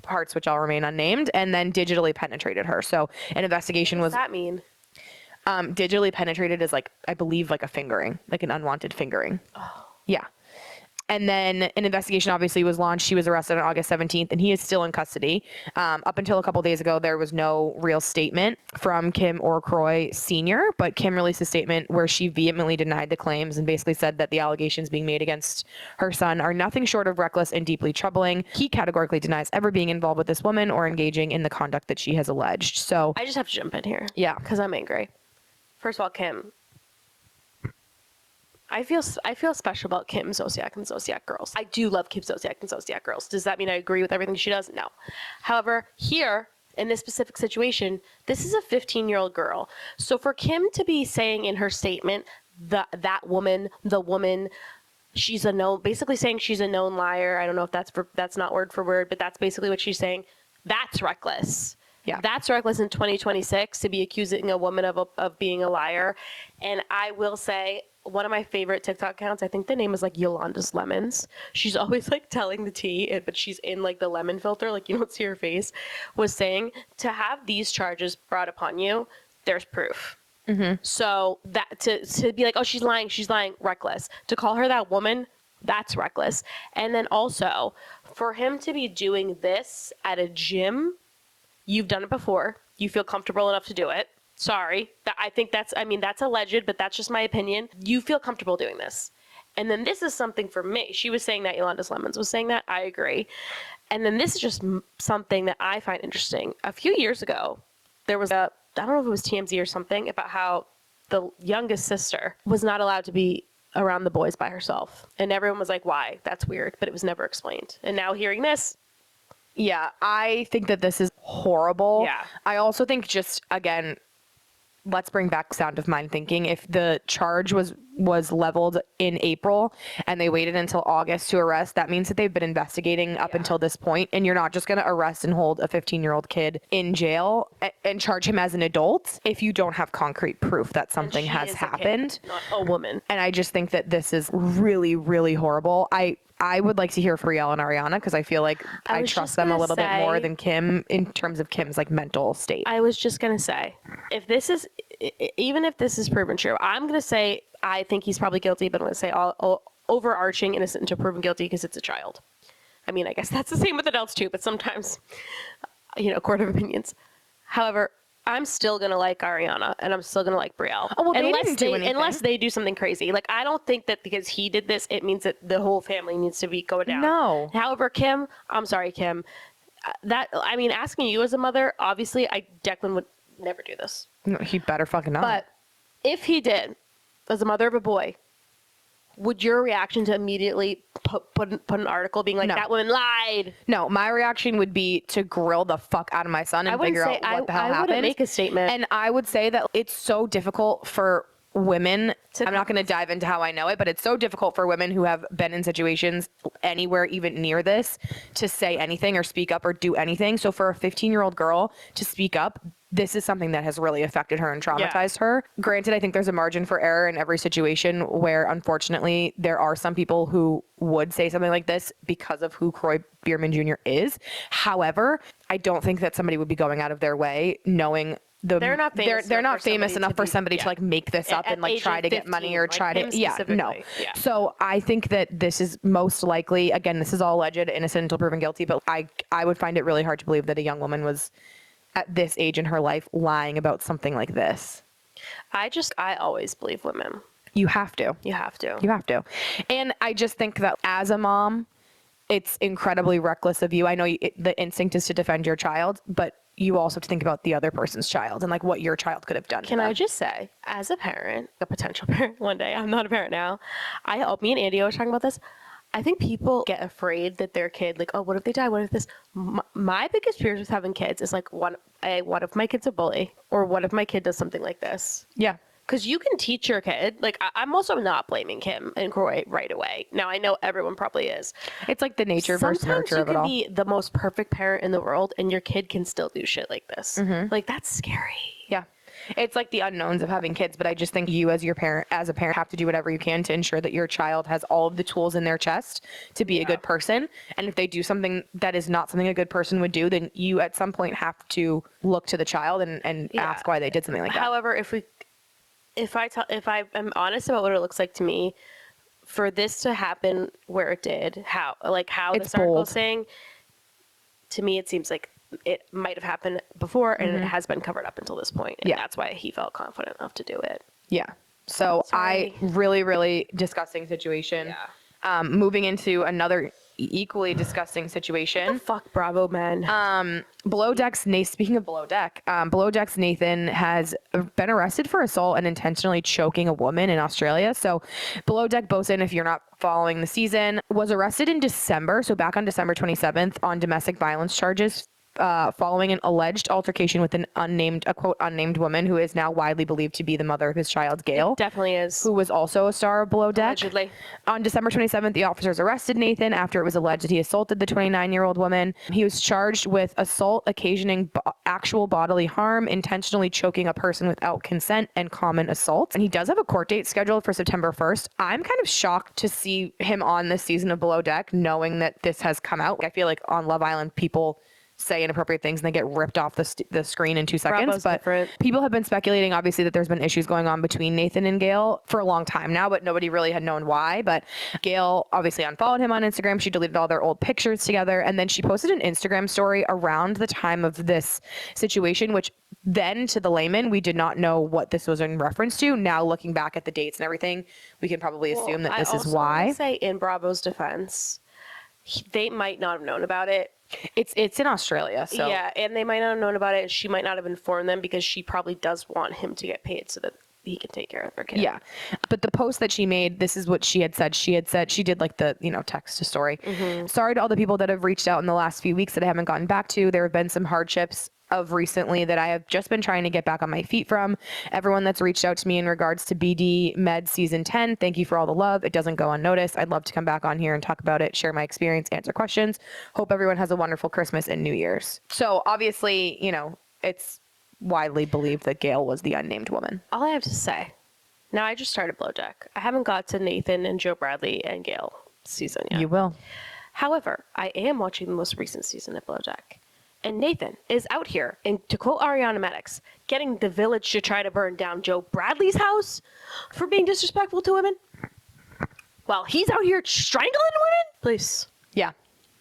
parts, which all remain unnamed, and then digitally penetrated her. So an investigation was... What does that mean? Digitally penetrated is like, I believe, like a fingering, like an unwanted fingering. Oh. Yeah. And then an investigation obviously was launched. She was arrested on August 17th, and he is still in custody. Up until a couple days ago, there was no real statement from Kim or Kroy Sr., but Kim released a statement where she vehemently denied the claims and basically said that the allegations being made against her son are nothing short of reckless and deeply troubling. He categorically denies ever being involved with this woman or engaging in the conduct that she has alleged. So I just have to jump in here. Yeah. Because I'm angry. First of all, Kim. I feel special about Kim Zolciak and Zolciak girls. I do love Kim Zolciak and Zolciak girls. Does that mean I agree with everything she does? No. However, here in this specific situation, this is a 15-year-old girl. So for Kim to be saying in her statement that woman, the woman, she's a known, basically saying she's a known liar. I don't know if that's not word for word, but that's basically what she's saying. That's reckless. Yeah. That's reckless in 2026 to be accusing a woman of being a liar. And I will say, one of my favorite TikTok accounts, I think the name is like Yolanda's Lemons. She's always like telling the tea, but she's in like the lemon filter, like you don't see her face, was saying to have these charges brought upon you, there's proof. Mm-hmm. So that to be like, oh, she's lying, reckless. To call her that woman, that's reckless. And then also for him to be doing this at a gym, you've done it before. You feel comfortable enough to do it. Sorry. I think that's alleged, but that's just my opinion. You feel comfortable doing this. And then this is something for me. She was saying that, Yolanda's Lemons was saying that. I agree. And then this is just something that I find interesting. A few years ago, there was I don't know if it was TMZ or something, about how the youngest sister was not allowed to be around the boys by herself. And everyone was like, why? That's weird. But it was never explained. And now hearing this, yeah, I think that this is horrible. Yeah. I also think just, again, let's bring back sound of mind thinking. If the charge was leveled in April and they waited until August to arrest, that means that they've been investigating up until this point, and you're not just going to arrest and hold a 15-year-old kid in jail and charge him as an adult if you don't have concrete proof that something has happened. Not a woman. And I just think that this is really, really horrible. I would like to hear Friel and Ariana, because I feel like I trust them a little bit more than Kim in terms of Kim's like mental state. I was just going to say, even if this is proven true, I'm going to say I think he's probably guilty, but I'm going to say all overarching innocent until proven guilty because it's a child. I mean, I guess that's the same with adults too, but sometimes, court of opinions. However, I'm still going to like Ariana and I'm still going to like Brielle. Oh, well, unless they do something crazy. Like, I don't think that because he did this, it means that the whole family needs to be going down. No. However, Kim, I'm sorry, Kim, asking you as a mother, obviously Declan would never do this. No, he better fucking not. But if he did, as a mother of a boy, would your reaction to immediately put an article being like, No. that woman lied? No, my reaction would be to grill the fuck out of my son and figure out what the hell happened. I wouldn't make a statement. And I would say that it's so difficult for women. I'm not going to dive into how I know it, but it's so difficult for women who have been in situations anywhere even near this to say anything or speak up or do anything. So for a 15-year-old girl to speak up, this is something that has really affected her and traumatized her. Granted, I think there's a margin for error in every situation where, unfortunately, there are some people who would say something like this because of who Kroy Biermann Jr. is. However, I don't think that somebody would be going out of their way knowing they're not famous enough for somebody to like make this up and like try to get money or try to no. So I think that this is most likely, again, this is all alleged, innocent until proven guilty, but I would find it really hard to believe that a young woman was at this age in her life lying about something like this. I always believe women. You have to. And I just think that as a mom, it's incredibly reckless of you. I know the instinct is to defend your child, but you also have to think about the other person's child and like what your child could have done. Can I just say, as a parent, a potential parent one day, I'm not a parent now. Me and Andy were talking about this. I think people get afraid that their kid, like, oh, what if they die? What if this? My biggest fears with having kids is like, what if my kid's a bully? Or what if my kid does something like this? Yeah. Because you can teach your kid. Like, I'm also not blaming Kim and Kroy right away. Now, I know everyone probably is. It's like the nature versus nurture of it all. Sometimes you can be the most perfect parent in the world and your kid can still do shit like this. Mm-hmm. Like, that's scary. Yeah. It's like the unknowns of having kids, but I just think you as a parent have to do whatever you can to ensure that your child has all of the tools in their chest to be a good person. And if they do something that is not something a good person would do, then you at some point have to look to the child and ask why they did something like that. However, if I am honest about what it looks like to me, for this to happen where it did, how It's this article bold. is saying, to me, it seems like it might have happened before and it has been covered up until this point. And Yeah. that's why he felt confident enough to do it. Yeah. So Sorry. really, really disgusting situation. Yeah. Moving into another equally disgusting situation. Fuck Bravo, man. Below Deck's speaking of Below Deck, Below Deck's Nathan has been arrested for assault and intentionally choking a woman in Australia. So Below Deck Bosun, if you're not following the season, was arrested in December, so back on December 27th on domestic violence charges following an alleged altercation with a quote unnamed woman who is now widely believed to be the mother of his child, Gail. Definitely is. Who was also a star of Below Deck. Allegedly. On December 27th, the officers arrested Nathan after it was alleged that he assaulted the 29-year-old woman. He was charged with assault occasioning actual bodily harm, intentionally choking a person without consent, and common assault. And he does have a court date scheduled for September 1st. I'm kind of shocked to see him on this season of Below Deck, knowing that this has come out. I feel like on Love Island, people say inappropriate things and they get ripped off the screen in 2 seconds. Bravo's But different. people have been speculating, obviously, that there's been issues going on between Nathan and Gail for a long time now, but nobody really had known why. But Gail obviously unfollowed him on Instagram. She deleted all their old pictures together. And then she posted an Instagram story around the time of this situation, which then to the layman, we did not know what this was in reference to. Now looking back at the dates and everything, we can probably assume that this is I why. also say in Bravo's defense, they might not have known about it. It's in Australia, so Yeah, and they might not have known about it. She might not have informed them because she probably does want him to get paid so that he can take care of her kid. Yeah. But the post that she made, this is what she had said. She did like the, text to story. Sorry to all the people that have reached out in the last few weeks that I haven't gotten back to. There have been some hardships of recently that I have just been trying to get back on my feet from. Everyone that's reached out to me in regards to BD Med season 10, thank you for all the love. It doesn't go unnoticed. I'd love to come back on here and talk about it, share my experience, answer questions. Hope everyone has a wonderful Christmas and New Year's. So obviously, it's widely believed that Gail was the unnamed woman. All I have to say, now I just started Below Deck. I haven't got to Nathan and Joe Bradley and Gail season yet. You will. However, I am watching the most recent season of Below Deck. And Nathan is out here, and to quote Ariana Maddox, getting the village to try to burn down Joe Bradley's house for being disrespectful to women. While he's out here strangling women? Please. Yeah.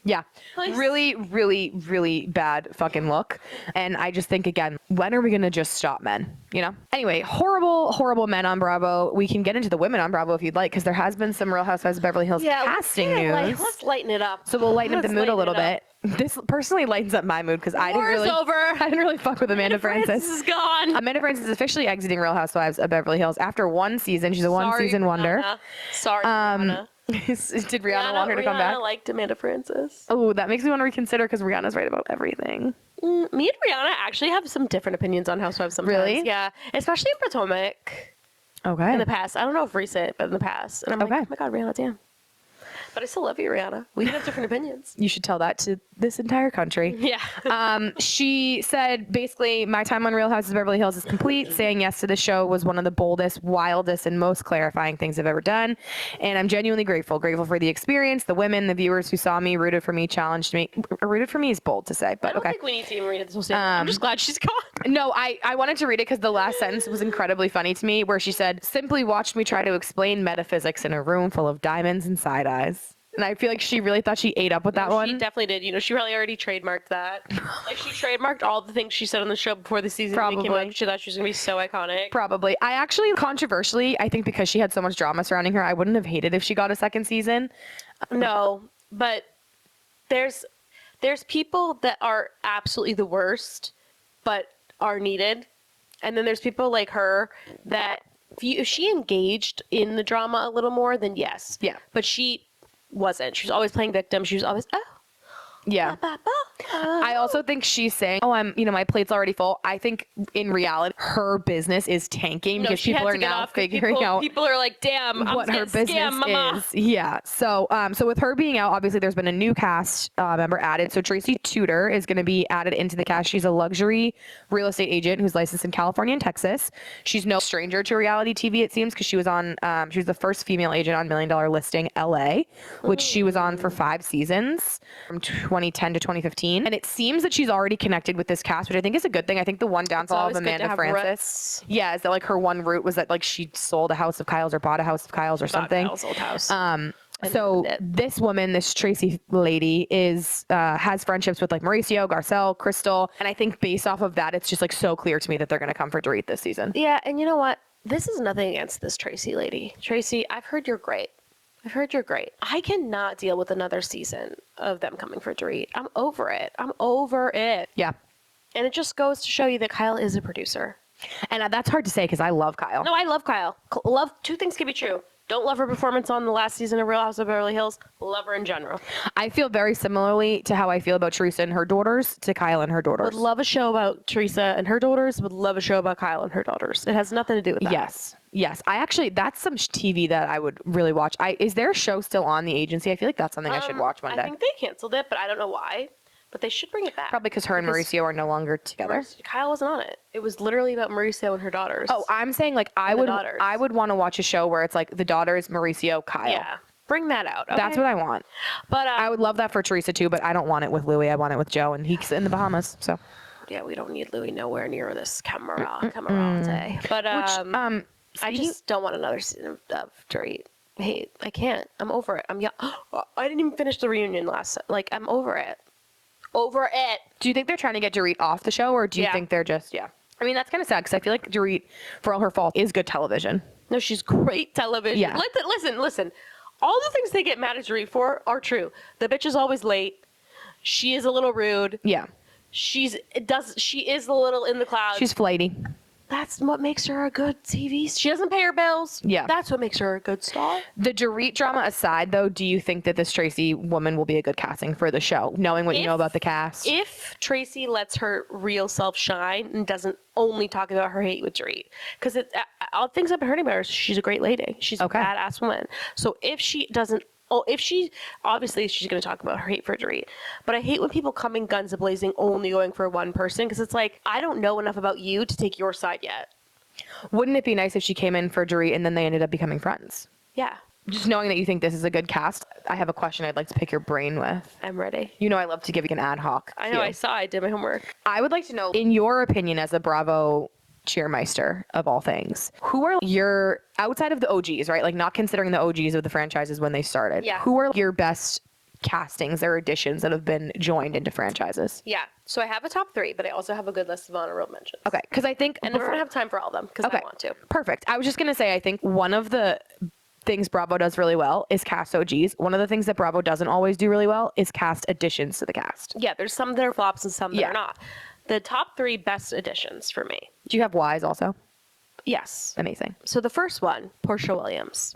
Yeah. Please. Really, really, really bad fucking look. And I just think, again, when are we going to just stop men? Anyway, horrible, horrible men on Bravo. We can get into the women on Bravo if you'd like, because there has been some Real Housewives of Beverly Hills casting news. Let's lighten it up. So we'll lighten up the mood a little lighten it bit. This personally lightens up my mood because I War's over. didn't really fuck with Amanda Francis. is gone. Amanda Francis is officially exiting Real Housewives of Beverly Hills after one season. She's a one-season wonder. Sorry, Rihanna. Did Rihanna want her to come back? Rihanna liked Amanda Francis. Oh, that makes me want to reconsider because Rihanna's right about everything. Me and Rihanna actually have some different opinions on Housewives sometimes. Really? Yeah, especially in Potomac Okay. in the past. I don't know if recent, but in the past. And I'm like, Okay. oh my God, Rihanna, damn. But I still love you, Rihanna. We can have different opinions. You should tell that to this entire country. Yeah. She said, basically, my time on Real Houses of Beverly Hills is complete. Saying yes to the show was one of the boldest, wildest, and most clarifying things I've ever done. And I'm genuinely grateful. Grateful for the experience, the women, the viewers who saw me, rooted for me, challenged me. Rooted for me is bold to say, but I don't okay. think we need to even read it this whole statement. I'm just glad she's gone. No, I wanted to read it because the last sentence was incredibly funny to me, where she said, simply watched me try to explain metaphysics in a room full of diamonds and side eyes. And I feel like she really thought she ate up with that one. She definitely did. She probably already trademarked that. Like, she trademarked all the things she said on the show before the season even came Probably. out. She thought she was going to be so iconic. Probably. I actually, controversially, I think because she had so much drama surrounding her, I wouldn't have hated if she got a second season. No, but there's people that are absolutely the worst, but are needed. And then there's people like her that if she engaged in the drama a little more, then yes. Yeah. But she wasn't. She was always playing victim. She was always, Yeah. I also think she's saying, oh, my plate's already full. I think in reality, her business is tanking because she people had are to get now off 'cause figuring out people are like, damn, what I'm her getting business scammed, mama. is. Yeah. So with her being out, obviously there's been a new cast member added. So Tracy Tudor is going to be added into the cast. She's a luxury real estate agent who's licensed in California and Texas. She's no stranger to reality TV, it seems, because she was the first female agent on $1 Million Listing LA, which she was on for 5 seasons from 2010 to 2015. And it seems that she's already connected with this cast, which I think is a good thing. I think the one downfall of Amanda Francis, is that like her one route was that like she sold a house of Kyle's or bought a house of Kyle's or something. Kyle's old house. So this woman, this Tracy lady, is has friendships with like Mauricio, Garcelle, Crystal, and I think based off of that, it's just like so clear to me that they're going to come for Dorit this season. Yeah, and you know what? This is nothing against this Tracy lady. Tracy, I've heard you're great. I cannot deal with another season of them coming for Dorit. I'm over it. Yeah, and it just goes to show you that Kyle is a producer. And that's hard to say because I love Kyle. No, I love Kyle. Love two things can be true. Don't love her performance on the last season of Real House of Beverly Hills. Love her in general. I feel very similarly to how I feel about Teresa and her daughters to Kyle and her daughters. Would love a show about Teresa and her daughters. Would love a show about Kyle and her daughters. It has nothing to do with that. Yes. I actually, that's some TV that I would really watch. Is there a show still on The Agency? I feel like that's something I should watch one day. I think they canceled it, but I don't know why. But they should bring it back. Probably because her and Mauricio are no longer together. Kyle wasn't on it. It was literally about Mauricio and her daughters. Oh, I'm saying like I would want to watch a show where it's like the daughters, Mauricio, Kyle. Yeah, bring that out. Okay? That's what I want. But I would love that for Teresa too, but I don't want it with Louis. I want it with Joe, and he's in the Bahamas. So yeah, we don't need Louis nowhere near this camarade. But I just don't want another season of Dorit. Hey, I can't. I'm over it. I'm young. I didn't even finish the reunion I'm over it. Do you think they're trying to get Dorit off the show, or do you think they're just I mean, that's kind of sad because I feel like Dorit, for all her faults, is good television. No, she's great television. Yeah. Listen. All the things they get mad at Dorit for are true. The bitch is always late. She is a little rude. Yeah. She is a little in the clouds. She's flighty. That's what makes her a good TV. She doesn't pay her bills. Yeah. That's what makes her a good star. The Dorit drama aside, though, do you think that this Tracy woman will be a good casting for the show, knowing what you know about the cast? If Tracy lets her real self shine and doesn't only talk about her hate with Dorit, because all things I've been hearing about her, she's a great lady. She's a badass woman. So if she doesn't, obviously she's going to talk about her hate for Dorit, but I hate when people come in guns a-blazing only going for one person, because it's like, I don't know enough about you to take your side yet. Wouldn't it be nice if she came in for Dorit and then they ended up becoming friends? Yeah. Just knowing that you think this is a good cast, I have a question I'd like to pick your brain with. I'm ready. You know I love to give you an ad hoc. I know, I did my homework. I would like to know, in your opinion as a Bravo cheermeister of all things, who are your, outside of the OGs, right? Like not considering the OGs of the franchises when they started. Yeah. Who are your best castings or additions that have been joined into franchises? Yeah. So I have a top 3, but I also have a good list of honorable mentions. Okay. Because I think... And we're going to have time for all of them because I want to. Perfect. I was just going to say, I think one of the things Bravo does really well is cast OGs. One of the things that Bravo doesn't always do really well is cast additions to the cast. Yeah. There's some that are flops and some that are not. The top 3 best additions for me. Do you have Ys also? Yes. Amazing. So the first one, Portia Williams.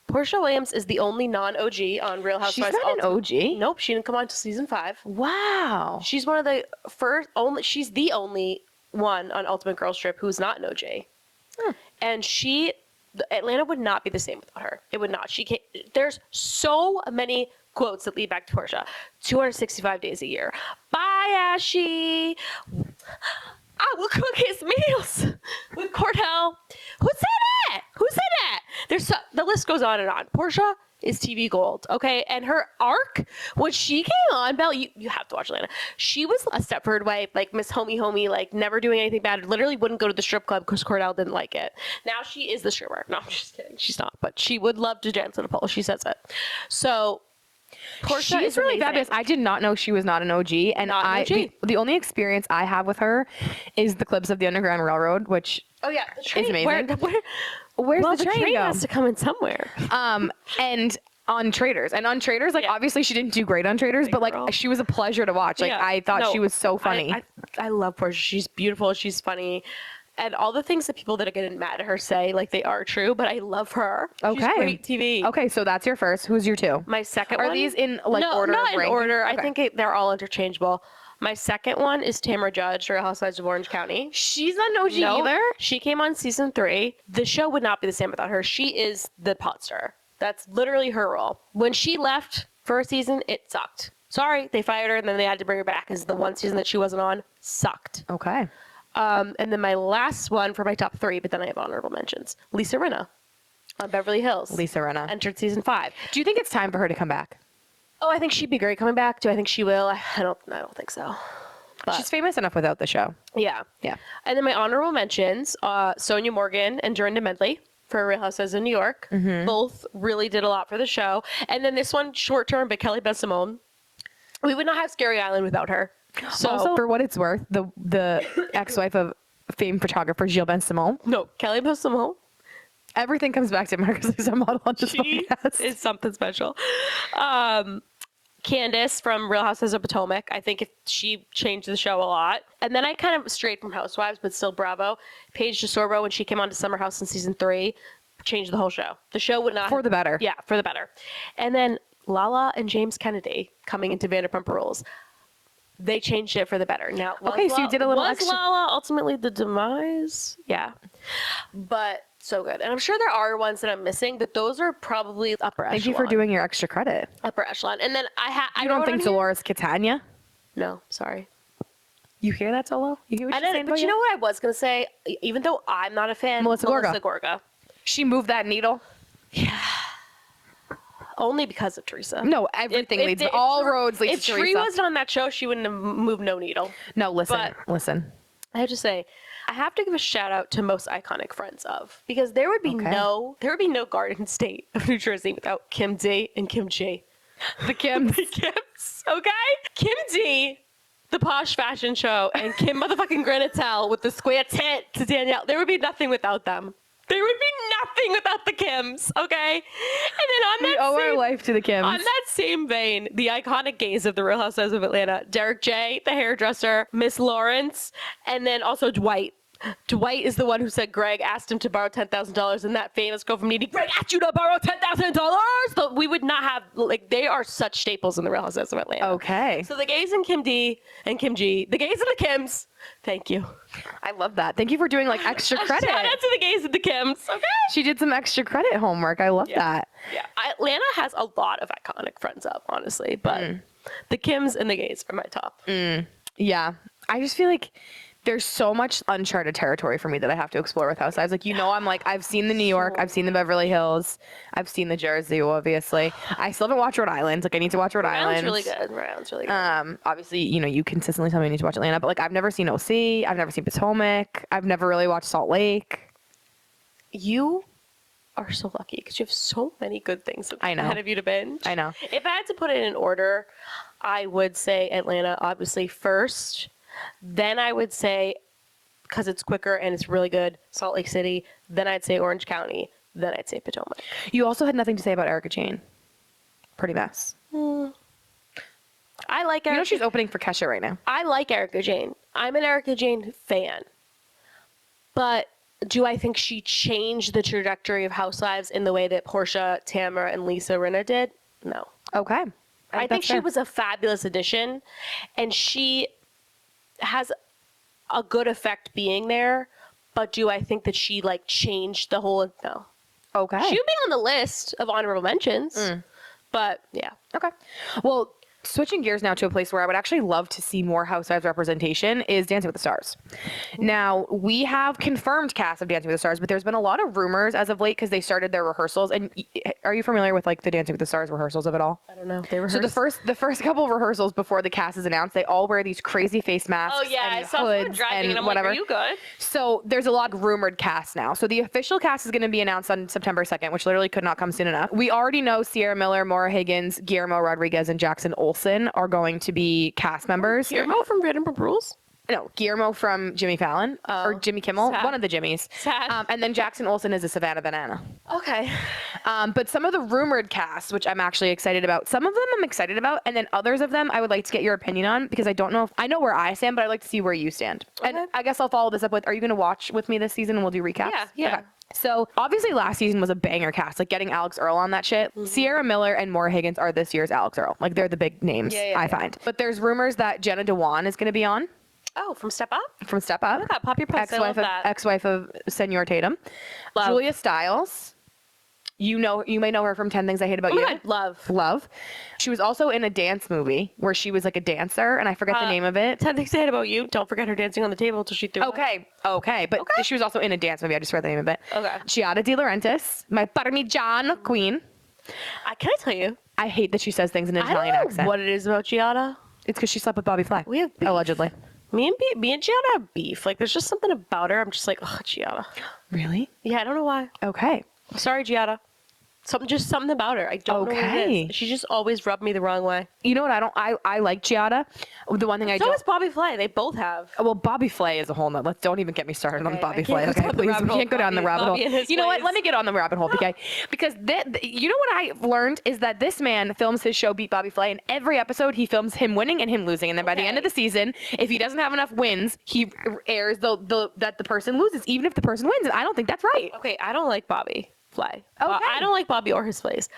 Portia Williams is the only non-OG on Real Housewives. She's not an OG? Nope, she didn't come on until season 5. Wow. She's one of the she's the only one on Ultimate Girls Trip who's not an OG. And Atlanta would not be the same without her. It would not. There's so many quotes that lead back to Portia. 265 days a year. Bye, Ashy. I will cook his meals with Cordell. Who said that? The list goes on and on. Portia is TV gold, okay? And her arc, when she came on, Belle, you have to watch Atlanta. She was a Stepford wife, like Miss Homie, like never doing anything bad. Literally wouldn't go to the strip club because Cordell didn't like it. Now she is the stripper. No, I'm just kidding. She's not, but she would love to dance on a pole. She says it. So Portia is really fabulous. I did not know she was not an OG, and the only experience I have with her is the clips of the Underground Railroad, which the train is amazing. Where's the train go? Has to come in somewhere. And on Traders, like obviously she didn't do great on Traders, but like she was a pleasure to watch. Like I thought she was so funny. I love Portia. She's beautiful. She's funny. And all the things that people that are getting mad at her say, like they are true, but I love her. Okay. She's great TV. Okay, so that's your first. Who's your 2? My second one. Are these in order? Not of in rank? order. Okay. I think they're all interchangeable. My second one is Tamara Judge, Real Housewives of Orange County. She's not an OG either. She came on season 3. The show would not be the same without her. She is the pot star. That's literally her role. When she left for a season, it sucked. Sorry, they fired her and then they had to bring her back because the one season that she wasn't on sucked. Okay. And then my last one for my top 3, but then I have honorable mentions. Lisa Rinna on Beverly Hills. Lisa Rinna entered season 5. Do you think it's time for her to come back? Oh, I think she'd be great coming back. Do I think she will? I don't think so. But, She's famous enough without the show. yeah. Yeah. And then my honorable mentions, Sonia Morgan and Dorinda Medley for Real Housewives of New York. Both really did a lot for the show. And then this one, short term, but Kelly Bensimon. We would not have Scary Island without her. So, Also, for what it's worth, the ex-wife of famed photographer Gilles Bensimon. no, Kelly Bensimon. Everything comes back to America's Next Top Model on this She podcast. is something special. Candace from Real Housewives of Potomac. I think she changed the show a lot. And then I kind of strayed from Housewives, but still bravo. Paige DeSorbo, when she came on to Summer House in season 3, changed the whole show. The show would not For the better. Yeah, for the better. And then Lala and James Kennedy coming into Vanderpump Rules. They changed it for the better. Now, Okay, so you did a little was extra. Lala ultimately the demise? Yeah, but so good. And I'm sure there are ones that I'm missing, but those are probably upper echelon. Thank you for doing your extra credit. Upper echelon. And then I You don't wrote think on here- Dolores Catania? No, sorry. You hear that, Solo? You hear what I she's saying didn't, but about you know what I was gonna say? Even though I'm not a fan, Melissa Gorga. She moved that needle. Only because of Teresa. No, everything leads. All roads lead If to Tree Teresa. wasn't on that show, she wouldn't have moved no needle. No, listen, but- listen. I have to say, I have to give a shout out to most iconic friends of, because there would be Okay. no Garden State of New Jersey without Kim D and Kim G. The Kims. The Kims, okay? Kim D, the posh fashion show, and Kim motherfucking Granitel with the square tit to Danielle. There would be nothing without them. There would be nothing without the Kims, okay? And then on We that owe our same, life to the Kims. on that same vein, the iconic gays of the Real Housewives of Atlanta, Derek J, the hairdresser, Miss Lawrence, and then also Dwight. Dwight is the one who said Greg asked him to borrow $10,000, and that famous girl from Needy, Greg asked you to borrow $10,000. So we would not have, like, they are such staples in the Real Housewives of Atlanta. Okay. So the gays and Kim D and Kim G, the gays and the Kims, thank you. I love that. Thank you for doing like extra credit. Shout out to the gays and the Kims, okay? She did some extra credit homework. I love that. Yeah, Atlanta has a lot of iconic friends up, honestly, but the Kims and the gays are my top. Yeah. I just feel like there's so much uncharted territory for me that I have to explore with Housewives. Like, you know, I'm like, I've seen the New York, I've seen the Beverly Hills, I've seen the Jersey, obviously. I still haven't watched Rhode Island. Like, I need to watch Rhode Island. Really good. Round's really good. Obviously, you know, you consistently tell me I need to watch Atlanta, but like, I've never seen OC. I've never seen Potomac. I've never really watched Salt Lake. You are so lucky because you have so many good things I know. ahead of you to binge. I know. If I had to put it in order, I would say Atlanta obviously first. Then I would say, because it's quicker and it's really good, Salt Lake City. Then I'd say Orange County. Then I'd say Potomac. You also had nothing to say about Erica Jane. Pretty mess. I like You know Erica. she's opening for Kesha right now. I like Erica Jane. I'm an Erica Jane fan. But do I think she changed the trajectory of Housewives in the way that Portia, Tamara, and Lisa Rinna did? No. Okay. I think she was a fabulous addition, and she has a good effect being there. But do I think that she like changed the whole? No. Okay. She would be on the list of honorable mentions. But yeah. Okay. Well, switching gears now to a place where I would actually love to see more Housewives representation is Dancing with the Stars. Now, we have confirmed cast of Dancing with the Stars, but there's been a lot of rumors as of late because they started their rehearsals. And are you familiar with like the Dancing with the Stars rehearsals of it all? I don't know. They were So the first couple of rehearsals before the cast is announced, they all wear these crazy face masks. Oh yeah, I and saw someone hoods driving, and I'm whatever. like, "Are you good?" So there's a lot of rumored cast now. So the official cast is going to be announced on September 2nd, which literally could not come soon enough. We already know Sierra Miller, Maura Higgins, Guillermo Rodriguez, and Jackson Olsen are going to be cast members. Guillermo from Vanderpump Rules. No, Guillermo from Jimmy Fallon or Jimmy Kimmel, sad. one of the Jimmys. Sad. And then Jackson Olsen is a Savannah Banana. Okay. But some of the rumored cast, which I'm actually excited about, some of them I'm excited about, and then others of them I would like to get your opinion on because I don't know if I know where I stand, but I'd like to see where you stand. Okay. And I guess I'll follow this up with: are you going to watch with me this season and we'll do recaps? Yeah. Okay. So obviously last season was a banger cast, like getting Alex Earl on that shit. Sierra Miller and Maura Higgins are this year's Alex Earl. Like they're the big names, I find. But there's rumors that Jenna Dewan is going to be on Oh, from Step Up? from Step Up. Yeah, pop your post. I love that. Ex-wife of Senor Tatum. Love. Julia Stiles. You may know her from 10 Things I Hate About Oh my You. God, love. Love. She was also in a dance movie where she was like a dancer, and I forget the name of it. 10 Things I Hate About You. Don't forget her dancing on the table until she threw up. Okay. But she was also in a dance movie. I just read the name of it. Okay. Giada De Laurentiis, my Parmigiano queen. Can I tell you? I hate that she says things in an I don't Italian know accent. what it is about Giada. It's because she slept with Bobby Flay. We have beef. allegedly. Me and Giada have beef. Like, there's just something about her. I'm just like, oh, Giada. Really? Yeah, I don't know why. Okay. Sorry, Giada. Something about her. I don't know what it Okay. is. She just always rubbed me the wrong way. You know what? I like Giada. The one thing I So don't. is Bobby Flay. They both have. Well, Bobby Flay is a whole nother. Don't even get me started on Okay, Bobby I Flay. can't go Okay, down the please. rabbit We hole. can't go down the rabbit Bobby and hole. his You know what? ways. Let me get on the rabbit hole, PK. Because you know what I've learned is that this man films his show Beat Bobby Flay, and every episode he films him winning and him losing, and then by the end of the season, if he doesn't have enough wins, he airs that the person loses, even if the person wins. And I don't think that's right. Okay, I don't like Bobby Flay. Okay. I don't like Bobby or his plays.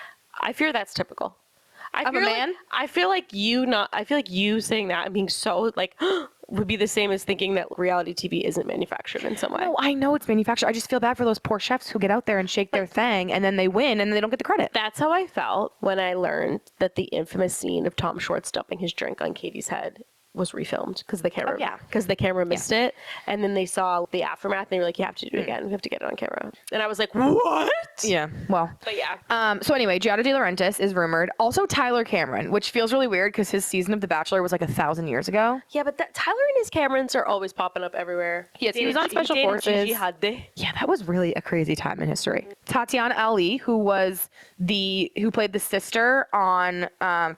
I fear that's typical. Of a man? I feel like you saying that and being so like would be the same as thinking that reality TV isn't manufactured in some way. No, I know it's manufactured. I just feel bad for those poor chefs who get out there and shake their thing, and then they win, and they don't get the credit. That's how I felt when I learned that the infamous scene of Tom Schwartz dumping his drink on Katie's head was refilmed because the camera missed it, and then they saw the aftermath and they were like, you have to do it again, we have to get it on camera, and I was like, what? Yeah, well. But yeah, So anyway, Giada De Laurentiis is rumored. Also Tyler Cameron, which feels really weird because his season of The Bachelor was like 1,000 years ago. but Tyler and his Camerons are always popping up everywhere. Yes, he was on Special Forces. Gigi Hadid. Yeah, that was really a crazy time in history. Tatiana Ali, who played the sister on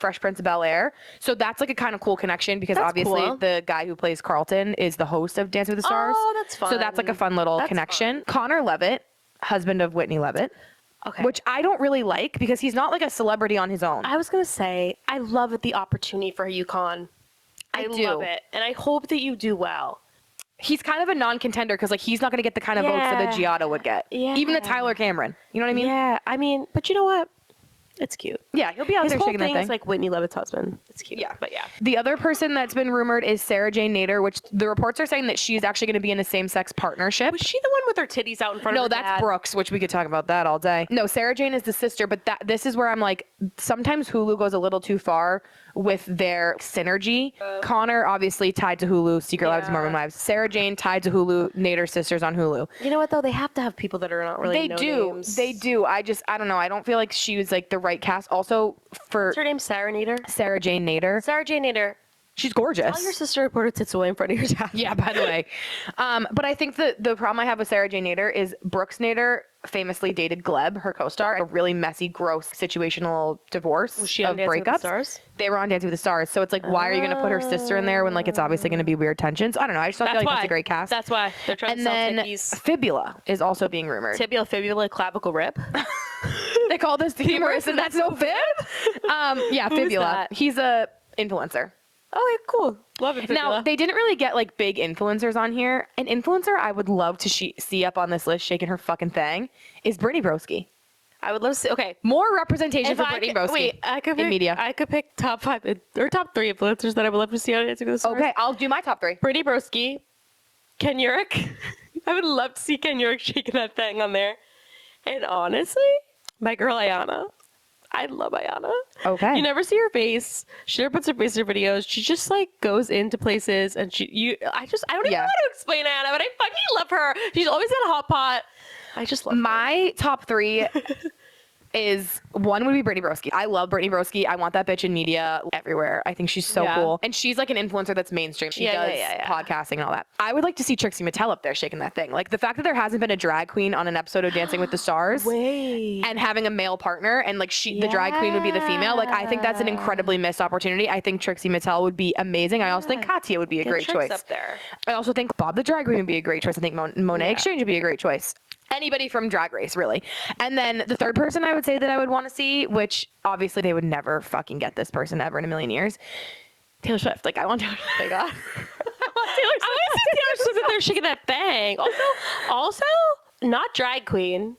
Fresh Prince of Bel-Air. So that's like a kind of cool connection because That's obviously cool. the guy who plays Carlton is the host of Dancing with the Stars. Oh, that's fun. So that's like a fun little That's connection. Connor Levitt, husband of Whitney Levitt. Okay. Which I don't really like because he's not like a celebrity on his own. I was gonna say, I love the opportunity for UConn. I do. love it, and I hope that you do well. He's kind of a non-contender because like he's not going to get the kind of votes that the Giada would get. Yeah. Even the Tyler Cameron. You know what I mean? Yeah, I mean, but you know what? It's cute. Yeah, he'll be out His there whole shaking that thing thing. is like Whitney Levitt's husband. It's cute. Yeah. But yeah. The other person that's been rumored is Sarah Jane Nader, which the reports are saying that she's actually going to be in a same-sex partnership. Was she the one with her titties out in front of No, her that's dad? Brooks, which we could talk about that all day. No, Sarah Jane is the sister, but this is where I'm like, sometimes Hulu goes a little too far with their synergy. Connor, obviously tied to Hulu, Secret Lives of Mormon Wives. Sarah Jane tied to Hulu, Nader sisters on Hulu. You know what though? They have to have people that are not really names. They do. I don't know. I don't feel like she was like the right cast. Also, for What's her name? Sarah Nader? Sarah Jane Nader, Sarah Jane Nader. she's gorgeous. Tell your sister to put her tits away in front of your dad. Yeah, by the way. But I think the problem I have with Sarah Jane Nader is Brooks Nader famously dated Gleb, her co-star, a really messy, gross, situational divorce Was she of on Dancing with the breakups. Stars? They were on Dancing with the Stars. So it's like, why are you going to put her sister in there when like it's obviously going to be weird tensions? I don't know. I just don't feel like that's a great cast. That's why they're trying And to sell then tickies. Fibula is also being rumored. Tibia, fibula, clavicle rip. They call this the humorous and that's no fib? Yeah, Fibula. that? He's a influencer. Okay, cool. Love it. Now, Fibula. they didn't really get like big influencers on here. An influencer I would love to see up on this list shaking her fucking thing is Brittany Broski. I would love to see. Okay. More representation for Brittany Broski Wait, I could in pick, media. I could pick top 5 or top 3 influencers that I would love to see on Dancing with the Stars. Okay, I'll do my top 3. Brittany Broski, Ken Urich. I would love to see Ken Urich shaking that thing on there. And honestly, my girl Ayana. I love Ayana. Okay. You never see her face. She never puts her face in her videos. She just like goes into places and I don't even know how to explain Ayana, but I fucking love her. She's always in a hot pot. I just love her. My top 3 is one would be Brittany Broski. I love Brittany Broski. I want that bitch in media everywhere. I think she's so cool. And she's like an influencer that's mainstream. She does podcasting and all that. I would like to see Trixie Mattel up there shaking that thing. Like the fact that there hasn't been a drag queen on an episode of Dancing with the Stars and having a male partner and like the drag queen would be the female. Like I think that's an incredibly missed opportunity. I think Trixie Mattel would be amazing. I also think Katya would be a great choice. Up there. I also think Bob the Drag Queen would be a great choice. I think Monet Exchange would be a great choice. Anybody from Drag Race, really. And then the third person I would say that I would want to see, which obviously they would never fucking get this person ever in a million years, Taylor Swift. Like, I want Taylor Swift. I want Taylor Swift. I want to see Taylor Swift up there shaking that thing. Also, not drag queen,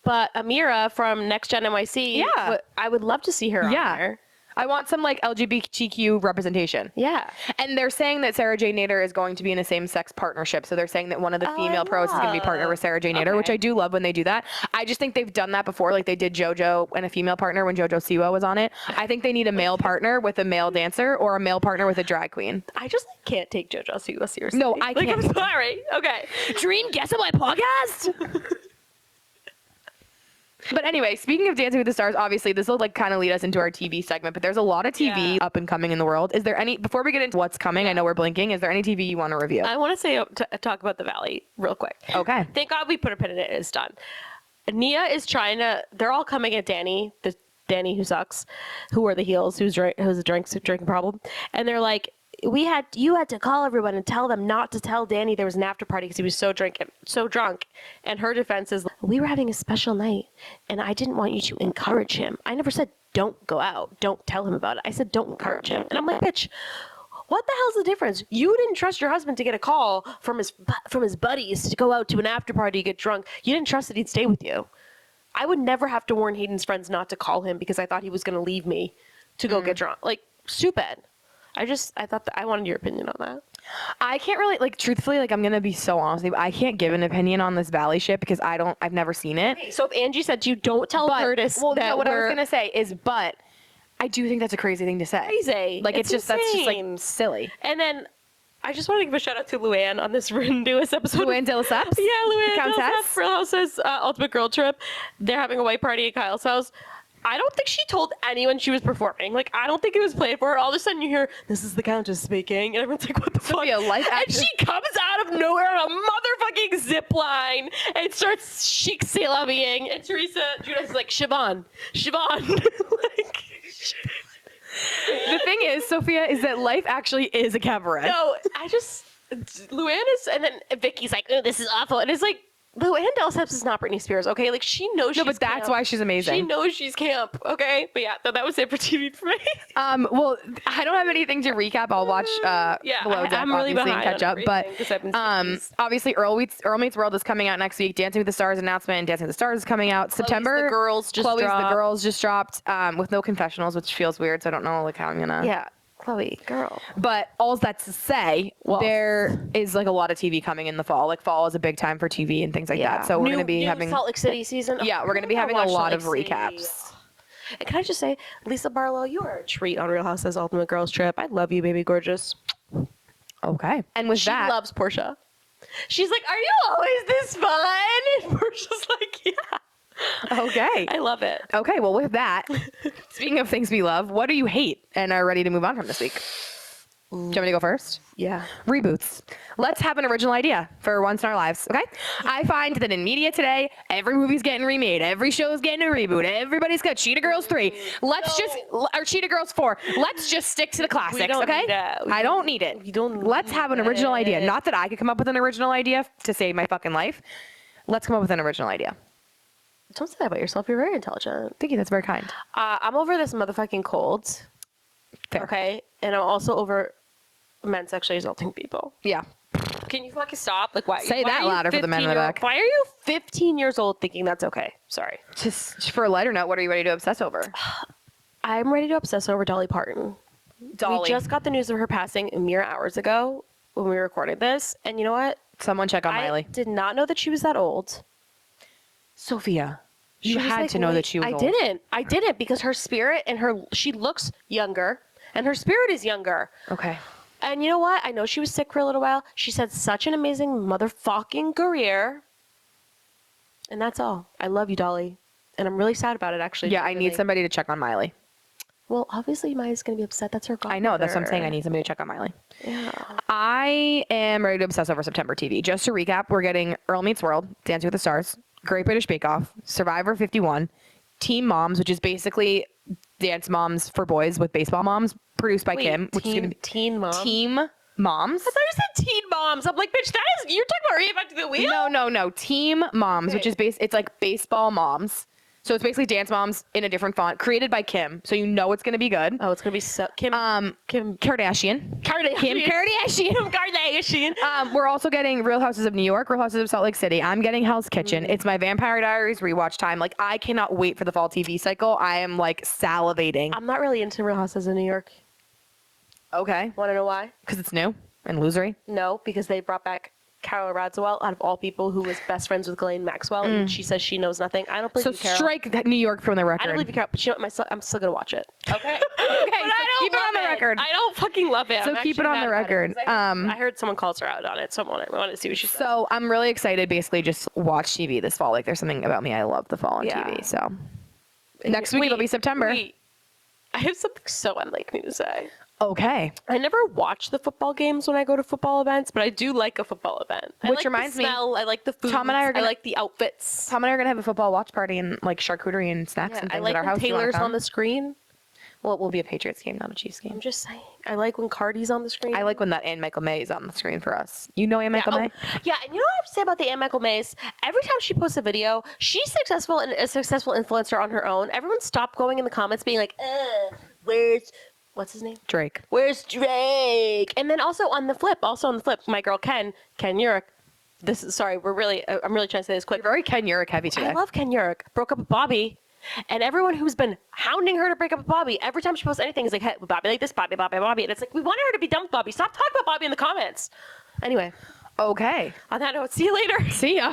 but Amira from Next Gen NYC. Yeah. I would love to see her on there. I want some like LGBTQ representation. Yeah. And they're saying that Sarah J. Nader is going to be in a same-sex partnership. So they're saying that one of the female pros is going to be partnered with Sarah J. Nader, which I do love when they do that. I just think they've done that before. Like they did JoJo and a female partner when JoJo Siwa was on it. I think they need a male partner with a male dancer or a male partner with a drag queen. I just can't take JoJo Siwa seriously. No, I can't. I'm sorry. Okay. Dream, guest on my podcast? But anyway, speaking of Dancing with the Stars, obviously this will like kind of lead us into our TV segment, but there's a lot of TV up and coming in the world. Is there any, before we get into what's coming, I know we're blinking, is there any TV you want to review? I want to say talk about The Valley real quick. Okay. Thank God we put a pin in it. It's done. Nia is trying to. They're all coming at Danny, the Danny who sucks, who are the heels, who's a drinking problem, and they're like, you had to call everyone and tell them not to tell Danny there was an after party because he was so drunk. And her defense is, we were having a special night, and I didn't want you to encourage him. I never said don't go out, don't tell him about it. I said don't encourage him. And I'm like, bitch, what the hell's the difference? You didn't trust your husband to get a call from his buddies to go out to an after party to get drunk. You didn't trust that he'd stay with you. I would never have to warn Hayden's friends not to call him because I thought he was going to leave me to go get drunk. Like, stupid. I thought that I wanted your opinion on that. I can't really, like, truthfully, like, I'm going to be so honest with you. I can't give an opinion on this Valley shit because I've never seen it. So if Angie said to you, don't tell Curtis well, that no, what I was going to say is, but I do think that's a crazy thing to say. Crazy. Like, that's just like insane. silly. And then I just want to give a shout out to Luann on this newest episode. Luann de Lesseps? Yeah, Luann the Countess? Real House's Ultimate Girl Trip. They're having a white party at Kyle's house. I don't think she told anyone she was performing. Like, I don't think it was planned for her. All of a sudden you hear, this is the Countess speaking. And everyone's like, what the Sophia, fuck? life And she comes out of nowhere on a motherfucking zip line and starts chic c'est-la-vie-ing. And Judas is like, Siobhan. Like, The thing is, Sophia, is that life actually is a cabaret. no, Luann is, and then Vicky's like, oh, this is awful. And it's like, Luann de Lesseps is not Britney Spears, okay? Like, she knows she's No, but that's camp. why she's amazing. She knows she's camp, okay? But yeah, that was it for TV for me. Well, I don't have anything to recap. I'll watch Below Deck, I'm really obviously, and behind catch on up. But everything 'cause I've been seeing obviously, Earl Meets World is coming out next week. Dancing with the Stars announcement and Dancing with the Stars is coming out September. The Girls just Chloe's dropped. The Girls just dropped with no confessionals, which feels weird. So I don't know like how I'm gonna. Yeah, Chloe, girl. But all that's to say, there is like a lot of TV coming in the fall. Like fall is a big time for TV and things like that. So we're going to be having Salt Lake City season. Yeah, we're going to be having a lot of recaps. And can I just say, Lisa Barlow, you are a treat on Real House's Ultimate Girls Trip. I love you, baby gorgeous. Okay. And with She that, loves Portia. She's like, are you always this fun? And Portia's like, yeah. okay. I love it. Okay, well, with that, speaking of things we love, what do you hate and are ready to move on from this week? Do you want me to go first? Yeah. Reboots. Let's have an original idea for once in our lives, okay? I find that in media today, every movie's getting remade. Every show's getting a reboot. Everybody's got Cheetah Girls 3. Or Cheetah Girls 4. Let's just stick to the classics, don't okay? need that. I don't need it. You don't Let's have an original need idea. it. Not that I could come up with an original idea to save my fucking life. Let's come up with an original idea. Don't say that about yourself. You're very intelligent. Thank you. That's very kind. I'm over this motherfucking cold. Fair. Okay? And I'm also over men sexually assaulting people. Yeah. Can you fucking stop? Like, why? Say why that are you louder for the men in the 15-year-old back. Why are you 15 years old thinking that's okay? Sorry. Just for a lighter note, what are you ready to obsess over? I'm ready to obsess over Dolly Parton. Dolly. We just got the news of her passing mere hours ago when we recorded this. And you know what? Someone check on Miley. I did not know that she was that old. Sophia, She you was, had like, to know that late- she was old. I didn't because her spirit and she looks younger and her spirit is younger. Okay. And you know what? I know she was sick for a little while. She's had such an amazing motherfucking career. And that's all. I love you, Dolly. And I'm really sad about it, actually. Yeah, I need somebody to check on Miley. Well, obviously, Maya's going to be upset. That's her godmother. I know. That's what I'm saying. I need somebody to check on Miley. Yeah. I am ready to obsess over September TV. Just to recap, we're getting Earl Meets World, Dancing with the Stars, Great British Bake Off, Survivor 51, Team Moms, which is basically Dance Moms for Boys with Baseball Moms, produced by Kim. Which is gonna be Teen Mom. Team Moms. I thought you said Teen Moms. I'm like, bitch, you're talking about reinventing the wheel? No. Team Moms, which is it's like baseball moms. So it's basically Dance Moms in a different font, created by Kim. So you know it's going to be good. Oh, it's going to be Kim Kardashian. Kim Kardashian. We're also getting Real Houses of New York, Real Houses of Salt Lake City. I'm getting Hell's Kitchen. It's my Vampire Diaries rewatch time. Like, I cannot wait for the fall TV cycle. I am like salivating. I'm not really into Real Houses of New York. Okay. Want to know why? Because it's new and losery. No, because they brought back Carol Radziwill, out of all people, who was best friends with Ghislaine Maxwell, and she says she knows nothing. I don't believe So you, Carol. strike that New York from the record. I don't believe you, Carol, but you know what, I'm still gonna watch it. Okay. Okay, But I don't keep it on love the record. I don't fucking love it. So I'm keep it actually on the mad about it, record. 'cause I heard someone calls her out on it, so I want to see what she says. So I'm really excited. Basically, just watch TV this fall. Like, there's something about me. I love the fall on Yeah. TV. So next week it'll be September. Wait. I have something so unlike me to say. Okay. I never watch the football games when I go to football events, but I do like a football event. I Which like reminds the me, smell, I like the food. Tom and I are gonna- I like the outfits. Tom and I are gonna have a football watch party and like charcuterie and snacks Yeah, and I things like at our when house. You wanna Taylor's come? on the screen. Well, it will be a Patriots game, not a Chiefs I'm game. just saying. I like when Cardi's on the screen. I like when that Ann Michael May is on the screen for us. You know Ann Michael yeah, May? yeah, and you know what I have to say about the Ann Michael Mays? Every time she posts a video, she's successful and a successful influencer on her own. Everyone stopped going in the comments being like, where's, what's his name? Drake. Where's Drake? And then also on the flip, my girl Ken Urich. I'm really trying to say this quick. You're very Ken Urich heavy today. I love Ken Urich. Broke up with Bobby. And everyone who's been hounding her to break up with Bobby, every time she posts anything, is like, hey, Bobby like this, Bobby. And it's like, we wanted her to be done with Bobby. Stop talking about Bobby in the comments. Anyway, Okay. on that note, see you later. See ya.